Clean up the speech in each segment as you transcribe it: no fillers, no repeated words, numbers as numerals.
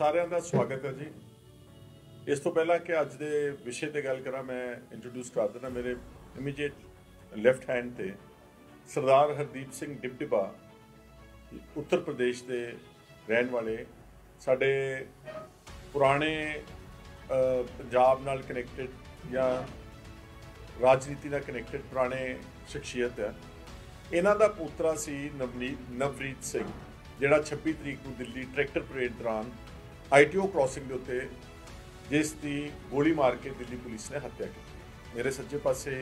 ਸਾਰਿਆਂ ਦਾ ਸਵਾਗਤ ਹੈ ਜੀ। ਇਸ ਤੋਂ ਪਹਿਲਾਂ ਕਿ ਅੱਜ ਦੇ ਵਿਸ਼ੇ ਤੇ ਗੱਲ ਕਰਾਂ, ਮੈਂ ਇੰਟਰੋਡਿਊਸ ਕਰ ਦਿੰਦਾ ਮੇਰੇ ਇਮੀਡੀਏਟ ਲੈਫਟ ਹੈਂਡ ਤੇ ਸਰਦਾਰ ਹਰਦੀਪ ਸਿੰਘ ਡਿਪਟਿਬਾ, ਉੱਤਰ ਪ੍ਰਦੇਸ਼ ਦੇ ਰਹਿਣ ਵਾਲੇ, ਸਾਡੇ ਪੁਰਾਣੇ ਪੰਜਾਬ ਨਾਲ ਕਨੈਕਟਡ ਜਾਂ ਰਾਜਨੀਤੀ ਨਾਲ ਕਨੈਕਟਡ ਪੁਰਾਣੇ ਸ਼ਖਸੀਅਤ ਹੈ। ਇਹਨਾਂ ਦਾ ਪੋਤਰਾ ਸੀ ਨਵਰੀਤ ਸਿੰਘ, ਜਿਹੜਾ 26 ਤਰੀਕ ਨੂੰ ਦਿੱਲੀ ਟਰੈਕਟਰ ਪਰੇਡ ਦੌਰਾਨ ITO ਕ੍ਰਾਸਿੰਗ ਦੇ ਉੱਤੇ ਜਿਸ ਦੀ ਗੋਲੀ ਮਾਰ ਕੇ ਦਿੱਲੀ ਪੁਲਿਸ ਨੇ ਹੱਤਿਆ ਕੀਤੀ। ਮੇਰੇ ਸੱਜੇ ਪਾਸੇ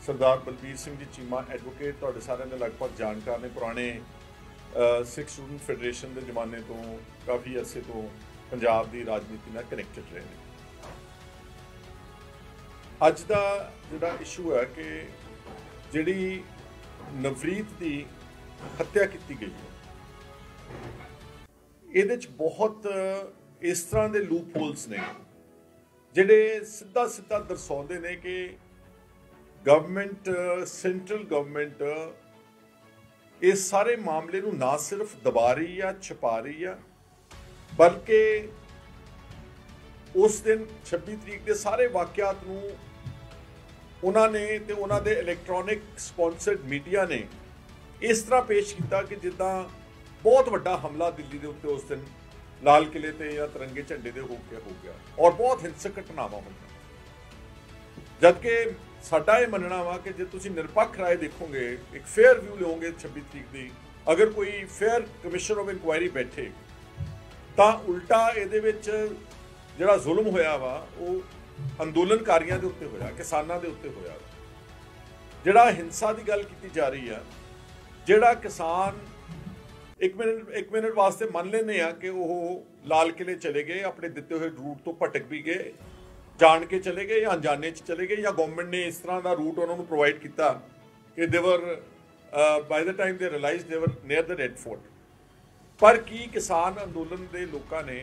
ਸਰਦਾਰ ਬਲਬੀਰ ਸਿੰਘ ਜੀ ਚੀਮਾ ਐਡਵੋਕੇਟ, ਤੁਹਾਡੇ ਸਾਰਿਆਂ ਦੇ ਲਗਭਗ ਜਾਣਕਾਰ ਨੇ, ਪੁਰਾਣੇ ਸਿੱਖ ਸਟੂਡੈਂਟ ਫੈਡਰੇਸ਼ਨ ਦੇ ਜ਼ਮਾਨੇ ਤੋਂ ਕਾਫੀ ਅਰਸੇ ਤੋਂ ਪੰਜਾਬ ਦੀ ਰਾਜਨੀਤੀ ਨਾਲ ਕਨੈਕਟਡ ਰਹੇ ਨੇ। ਅੱਜ ਦਾ ਜਿਹੜਾ ਇਸ਼ੂ ਹੈ ਕਿ ਜਿਹੜੀ ਨਵਰੀਤ ਦੀ ਹੱਤਿਆ ਕੀਤੀ ਗਈ ਹੈ, ਇਹਦੇ 'ਚ ਬਹੁਤ ਇਸ ਤਰ੍ਹਾਂ ਦੇ ਲੂਪ ਹੋਲਸ ਨੇ ਜਿਹੜੇ ਸਿੱਧਾ ਦਰਸਾਉਂਦੇ ਨੇ ਕਿ ਗਵਰਨਮੈਂਟ, ਸੈਂਟਰਲ ਗਵਰਨਮੈਂਟ ਇਸ ਸਾਰੇ ਮਾਮਲੇ ਨੂੰ ਨਾ ਸਿਰਫ ਦਬਾ ਰਹੀ ਆ, ਛੁਪਾ ਰਹੀ ਆ, ਬਲਕਿ ਉਸ ਦਿਨ 26 ਤਰੀਕ ਦੇ ਸਾਰੇ ਵਾਕਿਆਤ ਨੂੰ ਉਹਨਾਂ ਨੇ ਤੇ ਉਹਨਾਂ ਦੇ ਇਲੈਕਟ੍ਰੋਨਿਕ ਸਪਾਂਸਰਡ ਮੀਡੀਆ ਨੇ ਇਸ ਤਰ੍ਹਾਂ ਪੇਸ਼ ਕੀਤਾ ਕਿ ਜਿੱਦਾਂ ਬਹੁਤ ਵੱਡਾ ਹਮਲਾ ਦਿੱਲੀ ਦੇ ਉੱਤੇ ਉਸ ਦਿਨ ਲਾਲ ਕਿਲੇ ਤੇ ਜਾਂ ਤਿਰੰਗੇ ਝੰਡੇ ਦੇ ਹੋ ਗਿਆ ਔਰ ਬਹੁਤ ਹਿੰਸਕ ਘਟਨਾਵਾਂ ਹੋਈਆਂ। ਜਦਕਿ ਸਾਡਾ ਇਹ ਮੰਨਣਾ ਵਾ ਕਿ ਜੇ ਤੁਸੀਂ ਨਿਰਪੱਖ ਰਾਏ ਦੇਖੋਗੇ, ਇੱਕ ਫੇਅਰ ਵਿਊ ਲਓਗੇ 26 ਤਰੀਕ ਦੀ, ਅਗਰ ਕੋਈ ਫੇਅਰ ਕਮਿਸ਼ਨ ਆਫ ਇਨਕੁਆਇਰੀ ਬੈਠੇ ਤਾਂ ਉਲਟਾ ਇਹਦੇ ਵਿੱਚ ਜਿਹੜਾ ਜ਼ੁਲਮ ਹੋਇਆ ਵਾ ਉਹ ਅੰਦੋਲਨਕਾਰੀਆਂ ਦੇ ਉੱਤੇ ਹੋਇਆ, ਕਿਸਾਨਾਂ ਦੇ ਉੱਤੇ ਹੋਇਆ। ਜਿਹੜਾ ਹਿੰਸਾ ਦੀ ਗੱਲ ਕੀਤੀ ਜਾ ਰਹੀ ਆ, ਜਿਹੜਾ ਕਿਸਾਨ ਇੱਕ ਮਿੰਟ ਵਾਸਤੇ ਮੰਨ ਲੈਂਦੇ ਆ ਕਿ ਉਹ ਲਾਲ ਕਿਲੇ ਚਲੇ ਗਏ, ਆਪਣੇ ਦਿੱਤੇ ਹੋਏ ਰੂਟ ਤੋਂ ਭਟਕ ਵੀ ਗਏ, ਜਾਣ ਕੇ ਚਲੇ ਗਏ ਜਾਂ ਅਣਜਾਣੇ 'ਚ ਚਲੇ ਗਏ, ਜਾਂ ਗਵਰਨਮੈਂਟ ਨੇ ਇਸ ਤਰ੍ਹਾਂ ਦਾ ਰੂਟ ਉਹਨਾਂ ਨੂੰ ਪ੍ਰੋਵਾਈਡ ਕੀਤਾ ਕਿ ਦੇਵਰ ਬਾਈ ਦਾ ਟਾਈਮ ਦੇ ਰਿਅਲਾਈਜ਼ ਦੇਵਰ ਨੀਅਰ ਦ ਰੈੱਡ ਫੋਰਟ। ਪਰ ਕੀ ਕਿਸਾਨ ਅੰਦੋਲਨ ਦੇ ਲੋਕਾਂ ਨੇ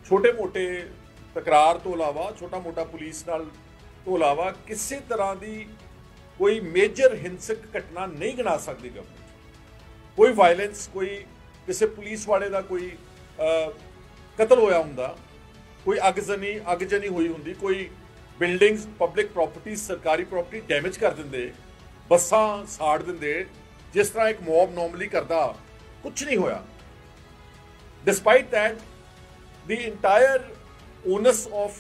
ਛੋਟੇ ਮੋਟੇ ਤਕਰਾਰ ਤੋਂ ਇਲਾਵਾ, ਛੋਟਾ ਮੋਟਾ ਪੁਲਿਸ ਨਾਲ ਤੋਂ ਇਲਾਵਾ ਕਿਸੇ ਤਰ੍ਹਾਂ ਦੀ ਕੋਈ ਮੇਜਰ ਹਿੰਸਕ ਘਟਨਾ ਨਹੀਂ ਗਿਣਾ ਸਕਦੀ ਗਵਰਨਮੈਂਟ? ਕੋਈ ਵਾਇਲੈਂਸ, ਕੋਈ ਕਿਸੇ ਪੁਲਿਸ ਵਾਲੇ ਦਾ ਕੋਈ ਕਤਲ ਹੋਇਆ ਹੁੰਦਾ, ਕੋਈ ਅੱਗਜਨੀ ਹੋਈ ਹੁੰਦੀ, ਕੋਈ ਬਿਲਡਿੰਗਸ, ਪਬਲਿਕ ਪ੍ਰਾਪਰਟੀ, ਸਰਕਾਰੀ ਪ੍ਰਾਪਰਟੀ ਡੈਮੇਜ ਕਰ ਦਿੰਦੇ, ਬੱਸਾਂ ਸਾੜ ਦਿੰਦੇ, ਜਿਸ ਤਰ੍ਹਾਂ ਇੱਕ ਮੌਬ ਨੋਰਮਲੀ ਕਰਦਾ, ਕੁਝ ਨਹੀਂ ਹੋਇਆ। Despite that the entire onus of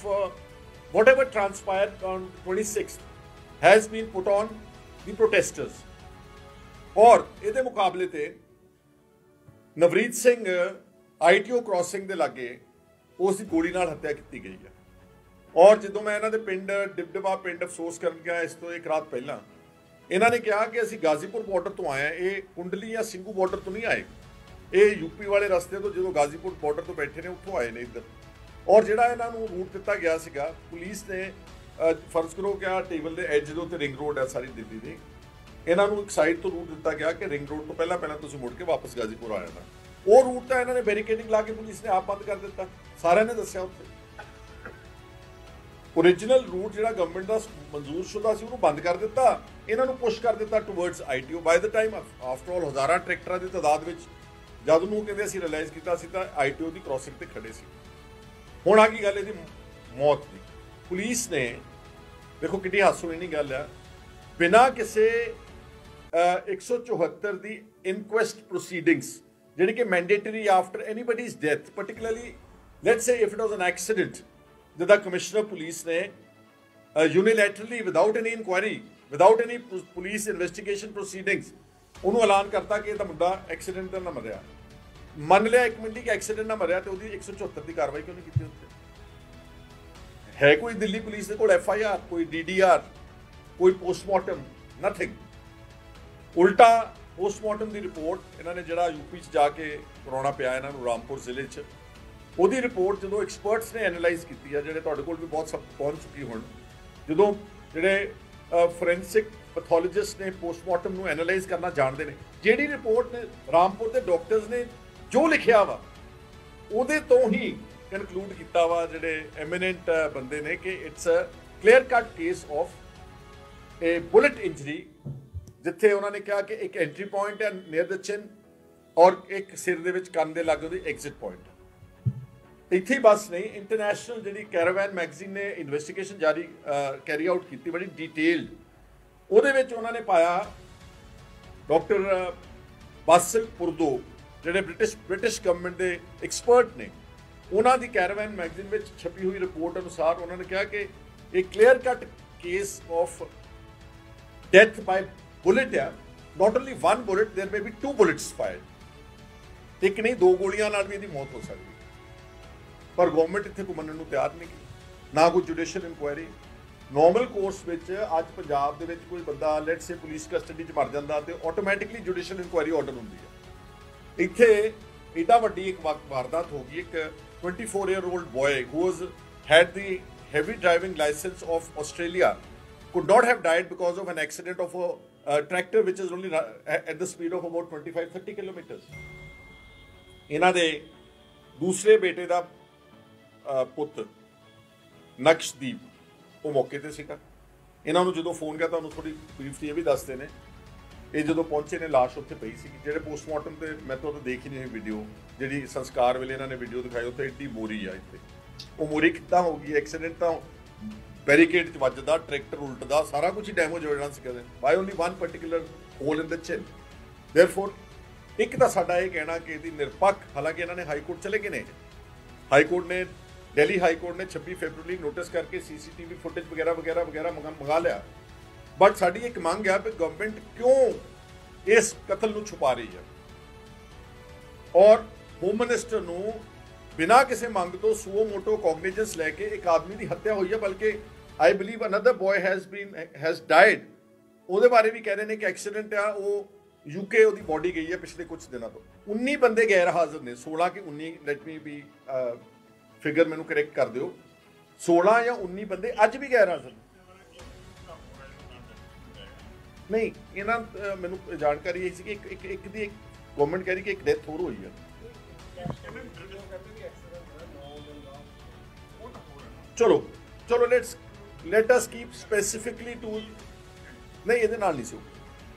whatever transpired on 26th has been put on the protesters। और ਇਹਦੇ ਮੁਕਾਬਲੇ ਤੇ ਨਵਰੀਤ ਸਿੰਘ ITO ਕ੍ਰਾਸਿੰਗ ਦੇ ਲਾਗੇ ਉਸ ਦੀ ਗੋਲੀ ਨਾਲ ਹੱਤਿਆ ਕੀਤੀ ਗਈ ਹੈ। ਔਰ ਜਦੋਂ ਮੈਂ ਇਹਨਾਂ ਦੇ ਪਿੰਡ ਡਿਪਟਿਬਾ ਪਿੰਡ ਅਫਸੋਸ ਕਰਨ ਗਿਆ ਇਸ ਤੋਂ ਇੱਕ ਰਾਤ ਪਹਿਲਾਂ, ਇਹਨਾਂ ਨੇ ਕਿਹਾ ਕਿ ਅਸੀਂ ਗਾਜ਼ੀਪੁਰ ਬਾਰਡਰ ਤੋਂ ਆਏ ਹਾਂ, ਇਹ ਕੁੰਡਲੀ ਜਾਂ ਸਿੰਘੂ ਬਾਰਡਰ ਤੋਂ ਨਹੀਂ ਆਏ, ਇਹ ਯੂਪੀ ਵਾਲੇ ਰਸਤੇ ਤੋਂ, ਜਦੋਂ ਗਾਜ਼ੀਪੁਰ ਬਾਰਡਰ ਤੋਂ ਬੈਠੇ ਨੇ ਉੱਥੋਂ ਆਏ ਨੇ ਇੱਧਰ। ਔਰ ਜਿਹੜਾ ਇਹਨਾਂ ਨੂੰ ਰੂਟ ਦਿੱਤਾ ਗਿਆ ਸੀਗਾ, ਪੁਲਿਸ ਨੇ ਫਰਜ਼ ਕਰੋ ਕਿ ਆਹ ਟੇਬਲ ਦੇ ਐਜ ਦੇ ਉੱਤੇ ਰਿੰਗ ਰੋਡ ਹੈ ਸਾਰੀ ਦਿੱਲੀ ਦੀ, ਇਹਨਾਂ ਨੂੰ ਇੱਕ ਸਾਈਡ ਤੋਂ ਰੂਟ ਦਿੱਤਾ ਗਿਆ ਕਿ ਰਿੰਗ ਰੋਡ ਤੋਂ ਪਹਿਲਾਂ ਤੁਸੀਂ ਮੁੜ ਕੇ ਵਾਪਸ ਗਾਜ਼ੀਪੁਰ ਆ ਜਾਣਾ। ਉਹ ਰੂਟ ਤਾਂ ਇਹਨਾਂ ਨੇ ਬੈਰੀਕੇਡਿੰਗ ਲਾ ਕੇ ਪੁਲਿਸ ਨੇ ਆਪ ਬੰਦ ਕਰ ਦਿੱਤਾ, ਸਾਰਿਆਂ ਨੇ ਦੱਸਿਆ ਉੱਥੇ। ਓਰੀਜਨਲ ਰੂਟ ਜਿਹੜਾ ਗਵਰਨਮੈਂਟ ਦਾ ਮਨਜ਼ੂਰ ਸ਼ੁਦਾ ਸੀ ਉਹਨੂੰ ਬੰਦ ਕਰ ਦਿੱਤਾ, ਇਹਨਾਂ ਨੂੰ ਪੁਸ਼ ਕਰ ਦਿੱਤਾ ਟੂਵਰਡਸ ITO। ਬਾਈ ਦਾ ਟਾਈਮ ਆਫਟਰ ਆਲ ਹਜ਼ਾਰਾਂ ਟਰੈਕਟਰਾਂ ਦੀ ਤਾਦਾਦ ਵਿੱਚ ਜਦ ਨੂੰ ਕਹਿੰਦੇ ਅਸੀਂ ਰਿਅਲਾਈਜ਼ ਕੀਤਾ ਸੀ ਤਾਂ ITO ਦੀ ਕ੍ਰਾਸਿੰਗ ਤੇ ਖੜੇ ਸੀ। ਹੁਣ ਆ ਗਈ ਗੱਲ ਇਹਦੀ ਮੌਤ ਦੀ। ਪੁਲਿਸ ਨੇ ਦੇਖੋ ਕਿੰਨੀ ਹਾਸੋਹੀਣੀ ਗੱਲ ਆ, ਬਿਨਾਂ ਕਿਸੇ 174 ਦੀ ਇਨਕੁਐਸਟ ਪ੍ਰੋਸੀਡਿੰਗਸ, ਜਿਹੜੀ ਕਿ mandatory after anybody's death, particularly let's say if it was an accident, ਜਿਹਦਾ ਕਮਿਸ਼ਨਰ ਪੁਲਿਸ ਨੇ unilaterally without any inquiry, without any police investigation proceedings ਉਹਨੂੰ ਐਲਾਨ ਕਰਤਾ ਕਿ ਇਹ ਤਾਂ ਮੁੰਡਾ ਐਕਸੀਡੈਂਟ ਨਾਲ ਮਰਿਆ। ਮੰਨ ਲਿਆ ਇੱਕ ਮਿੰਟ ਕਿ ਐਕਸੀਡੈਂਟ ਨਾਲ ਮਰਿਆ, ਤੇ ਉਹਦੀ 174 ਦੀ ਕਾਰਵਾਈ ਕਿਉਂ ਨਹੀਂ ਕੀਤੀ ਉੱਤੇ? ਹੈ ਕੋਈ ਦਿੱਲੀ ਪੁਲਿਸ ਦੇ ਕੋਲ FIR, ਕੋਈ DDR, ਕੋਈ ਪੋਸਟਮਾਰਟਮ? ਨਥਿੰਗ। ਉਲਟਾ ਪੋਸਟਮਾਰਟਮ ਦੀ ਰਿਪੋਰਟ ਇਹਨਾਂ ਨੇ ਜਿਹੜਾ UP 'ਚ ਜਾ ਕੇ ਕਰਾਉਣਾ ਪਿਆ ਇਹਨਾਂ ਨੂੰ, ਰਾਮਪੁਰ ਜ਼ਿਲ੍ਹੇ 'ਚ, ਉਹਦੀ ਰਿਪੋਰਟ ਜਦੋਂ ਐਕਸਪਰਟਸ ਨੇ ਐਨਾਲਾਈਜ਼ ਕੀਤੀ ਆ, ਜਿਹੜੇ ਤੁਹਾਡੇ ਕੋਲ ਵੀ ਬਹੁਤ ਸਭ ਪਹੁੰਚ ਚੁੱਕੀ ਹੁਣ, ਜਦੋਂ ਜਿਹੜੇ ਫੋਰੈਂਸਿਕ ਪੈਥੋਲੋਜਿਸਟ ਨੇ ਪੋਸਟਮਾਰਟਮ ਨੂੰ ਐਨਾਲਾਈਜ਼ ਕਰਨਾ ਜਾਣਦੇ ਨੇ, ਜਿਹੜੀ ਰਿਪੋਰਟ ਨੇ ਰਾਮਪੁਰ ਦੇ ਡਾਕਟਰਸ ਨੇ ਜੋ ਲਿਖਿਆ ਵਾ ਉਹਦੇ ਤੋਂ ਹੀ ਕਨਕਲੂਡ ਕੀਤਾ ਵਾ ਜਿਹੜੇ ਐਮੀਨੈਂਟ ਬੰਦੇ ਨੇ ਕਿ it's a clear cut case of a bullet injury, ਜਿੱਥੇ ਉਹਨਾਂ ਨੇ ਕਿਹਾ ਕਿ ਇੱਕ ਐਂਟਰੀ ਪੁਆਇੰਟ ਹੈ ਨੀਅਰ ਦ ਚਿਨ ਔਰ ਇੱਕ ਸਿਰ ਦੇ ਵਿੱਚ ਕੰਨ ਦੇ ਲਾਗੇ ਉਹਦੀ ਐਗਜ਼ਿਟ ਪੁਆਇੰਟ। ਇੱਥੇ ਹੀ ਬਸ ਨਹੀਂ, ਇੰਟਰਨੈਸ਼ਨਲ ਜਿਹੜੀ ਕੈਰਾਵੈਨ ਮੈਗਜ਼ੀਨ ਨੇ ਇਨਵੈਸਟੀਗੇਸ਼ਨ ਜਾਰੀ ਕੈਰੀ ਆਊਟ ਕੀਤੀ ਬੜੀ ਡਿਟੇਲਡ, ਉਹਦੇ ਵਿੱਚ ਉਹਨਾਂ ਨੇ ਪਾਇਆ ਡਾਕਟਰ ਬਾਸਿਲ ਪੁਰਦੋ ਜਿਹੜੇ ਬ੍ਰਿਟਿਸ਼ ਗਵਰਨਮੈਂਟ ਦੇ ਐਕਸਪਰਟ ਨੇ, ਉਹਨਾਂ ਦੀ ਕੈਰਾਵੈਨ ਮੈਗਜ਼ੀਨ ਵਿੱਚ ਛਪੀ ਹੋਈ ਰਿਪੋਰਟ ਅਨੁਸਾਰ ਉਹਨਾਂ ਨੇ ਕਿਹਾ ਕਿ ਇਹ clear cut case of death by bullet ਹੈ। Not only 1 bullet, there may be 2 bullets fired. ਇੱਕ ਨਹੀਂ 2 ਗੋਲੀਆਂ ਨਾਲ ਵੀ ਇਹਦੀ ਮੌਤ ਹੋ ਸਕਦੀ, ਪਰ ਗਵਰਨਮੈਂਟ ਇੱਥੇ ਕੋਈ ਮੰਨਣ ਨੂੰ ਤਿਆਰ ਨਹੀਂ ਗੀ, ਨਾ ਕੋਈ ਜੁਡੀਸ਼ੀਅਲ ਇਨਕੁਆਇਰੀ। ਨੋਰਮਲ ਕੋਰਸ ਵਿੱਚ ਅੱਜ ਪੰਜਾਬ ਦੇ ਵਿੱਚ ਕੋਈ ਬੰਦਾ ਲੈਟ ਸੇ ਪੁਲਿਸ ਕਸਟਡੀ 'ਚ ਮਰ ਜਾਂਦਾ ਤੇ ਆਟੋਮੈਟਿਕਲੀ ਜੁਡੀਸ਼ੀਅਲ ਇਨਕੁਆਇਰੀ ਆਰਡਰ ਹੁੰਦੀ ਹੈ। ਇੱਥੇ ਏਡਾ ਵੱਡੀ ਇੱਕ ਵਾਰਦਾਤ ਹੋ ਗਈ। ਇੱਕ 24-year-old boy who had the heavy driving license of Australia could not have died because of an accident of a tractor which is only at the speed of about 25-30 kilometers। ਇਹਨਾਂ ਦੇ ਦੂਸਰੇ ਬੇਟੇ ਦਾ ਪੁੱਤ ਨਕਸ਼ਦੀਪ ਉਹ ਮੌਕੇ ਤੇ ਸੀਗਾ। ਇਹਨਾਂ ਨੂੰ ਜਦੋਂ ਫੋਨ ਕੀਤਾ, ਤੁਹਾਨੂੰ ਥੋੜੀ ਬਰੀਫਲੀ ਇਹ ਵੀ ਦੱਸਦੇ ਨੇ, ਇਹ ਜਦੋਂ ਪਹੁੰਚੇ ਨੇ ਲਾਸ਼ ਉੱਥੇ ਪਈ ਸੀ। ਜਿਹੜੇ ਪੋਸਟਮਾਰਟਮ ਤੇ ਮੈਂ ਤਾਂ ਦੇਖ ਹੀ ਨਹੀਂ ਵੀਡੀਓ, ਜਿਹੜੀ ਸੰਸਕਾਰ ਵੇਲੇ ਇਹਨਾਂ ਨੇ ਵੀਡੀਓ ਦਿਖਾਈ, ਉੱਥੇ ਏਡੀ ਮੋਰੀ ਆ। ਇੱਥੇ ਉਹ ਮੋਰੀ ਕਿੱਦਾਂ ਹੋ ਗਈ? ਐਕਸੀਡੈਂਟ ਤਾਂ ਬੈਰੀਕੇਡ 'ਚ ਵੱਜਦਾ, ਟਰੈਕਟਰ ਉਲਟਦਾ, ਸਾਰਾ ਕੁਝ ਹੀ ਡੈਮੇਜ ਹੋ ਜਾਣਾ ਸੀ ਕਦੇ। ਬਾਈ ਓਨਲੀ 1 particular ਹੋਲ ਇਨ ਦ ਚਿਨ। ਦੇਅਰਫੋਰ ਇੱਕ ਤਾਂ ਸਾਡਾ ਇਹ ਕਹਿਣਾ ਕਿ ਇਹਦੀ ਨਿਰਪੱਖ, ਹਾਲਾਂਕਿ ਇਹਨਾਂ ਨੇ ਹਾਈ ਕੋਰਟ ਚਲੇ ਗਏ ਨੇ, ਹਾਈ ਕੋਰਟ ਨੇ, ਦਿੱਲੀ ਹਾਈ ਕੋਰਟ ਨੇ 26 ਫਰਵਰੀ ਨੋਟਿਸ ਕਰਕੇ CCTV ਫੁਟੇਜ ਵਗੈਰਾ ਵਗੈਰਾ ਵਗੈਰਾ ਮੰਗਾ ਲਿਆ। ਬਟ ਸਾਡੀ ਇੱਕ ਮੰਗ ਹੈ ਕਿ ਗਵਰਨਮੈਂਟ ਕਿਉਂ ਇਸ ਕਤਲ ਨੂੰ ਛੁਪਾ ਰਹੀ ਹੈ, ਔਰ ਹੋਮ ਮਿਨਿਸਟਰ ਨੂੰ ਬਿਨਾਂ ਕਿਸੇ ਮੰਗ ਤੋਂ ਸੂਓ ਮੋਟੋ ਕੋਗਨੀਜੈਂਸ ਲੈ ਕੇ ਇੱਕ ਆਦਮੀ ਦੀ ਹੱਤਿਆ ਹੋਈ ਹੈ, ਬਲਕਿ I believe another boy has died. ਉਹਦੇ ਬਾਰੇ ਵੀ ਕਹਿ ਰਹੇ ਨੇ ਕਿ ਐਕਸੀਡੈਂਟ ਆ, ਉਹ UK ਉਹਦੀ ਬੋਡੀ ਗਈ ਹੈ ਪਿਛਲੇ ਕੁਝ ਦਿਨਾਂ ਤੋਂ। 19 ਬੰਦੇ ਗੈਰ ਹਾਜ਼ਰ ਨੇ, 16 ਕਿ 19, ਲੈਟ ਮੀ ਬੀ ਫਿਗਰ ਮੈਨੂੰ ਕਰੈਕਟ ਕਰ ਦਿਓ, 16 ਜਾਂ 19 ਬੰਦੇ ਅੱਜ ਵੀ ਗੈਰ ਹਾਜ਼ਰ ਨਹੀਂ। ਇਹਨਾਂ ਮੈਨੂੰ ਜਾਣਕਾਰੀ ਇਹ ਸੀ ਕਿ ਇੱਕ ਦੀ ਗਵਰਨਮੈਂਟ ਕਹਿ ਰਹੀ ਕਿ ਇੱਕ ਡੈਥ ਹੋਰ ਹੋਈ ਹੈ। ਚਲੋ let us keep specifically to, ਨਹੀਂ ਇਹਦੇ ਨਾਲ ਨਹੀਂ ਸੀ,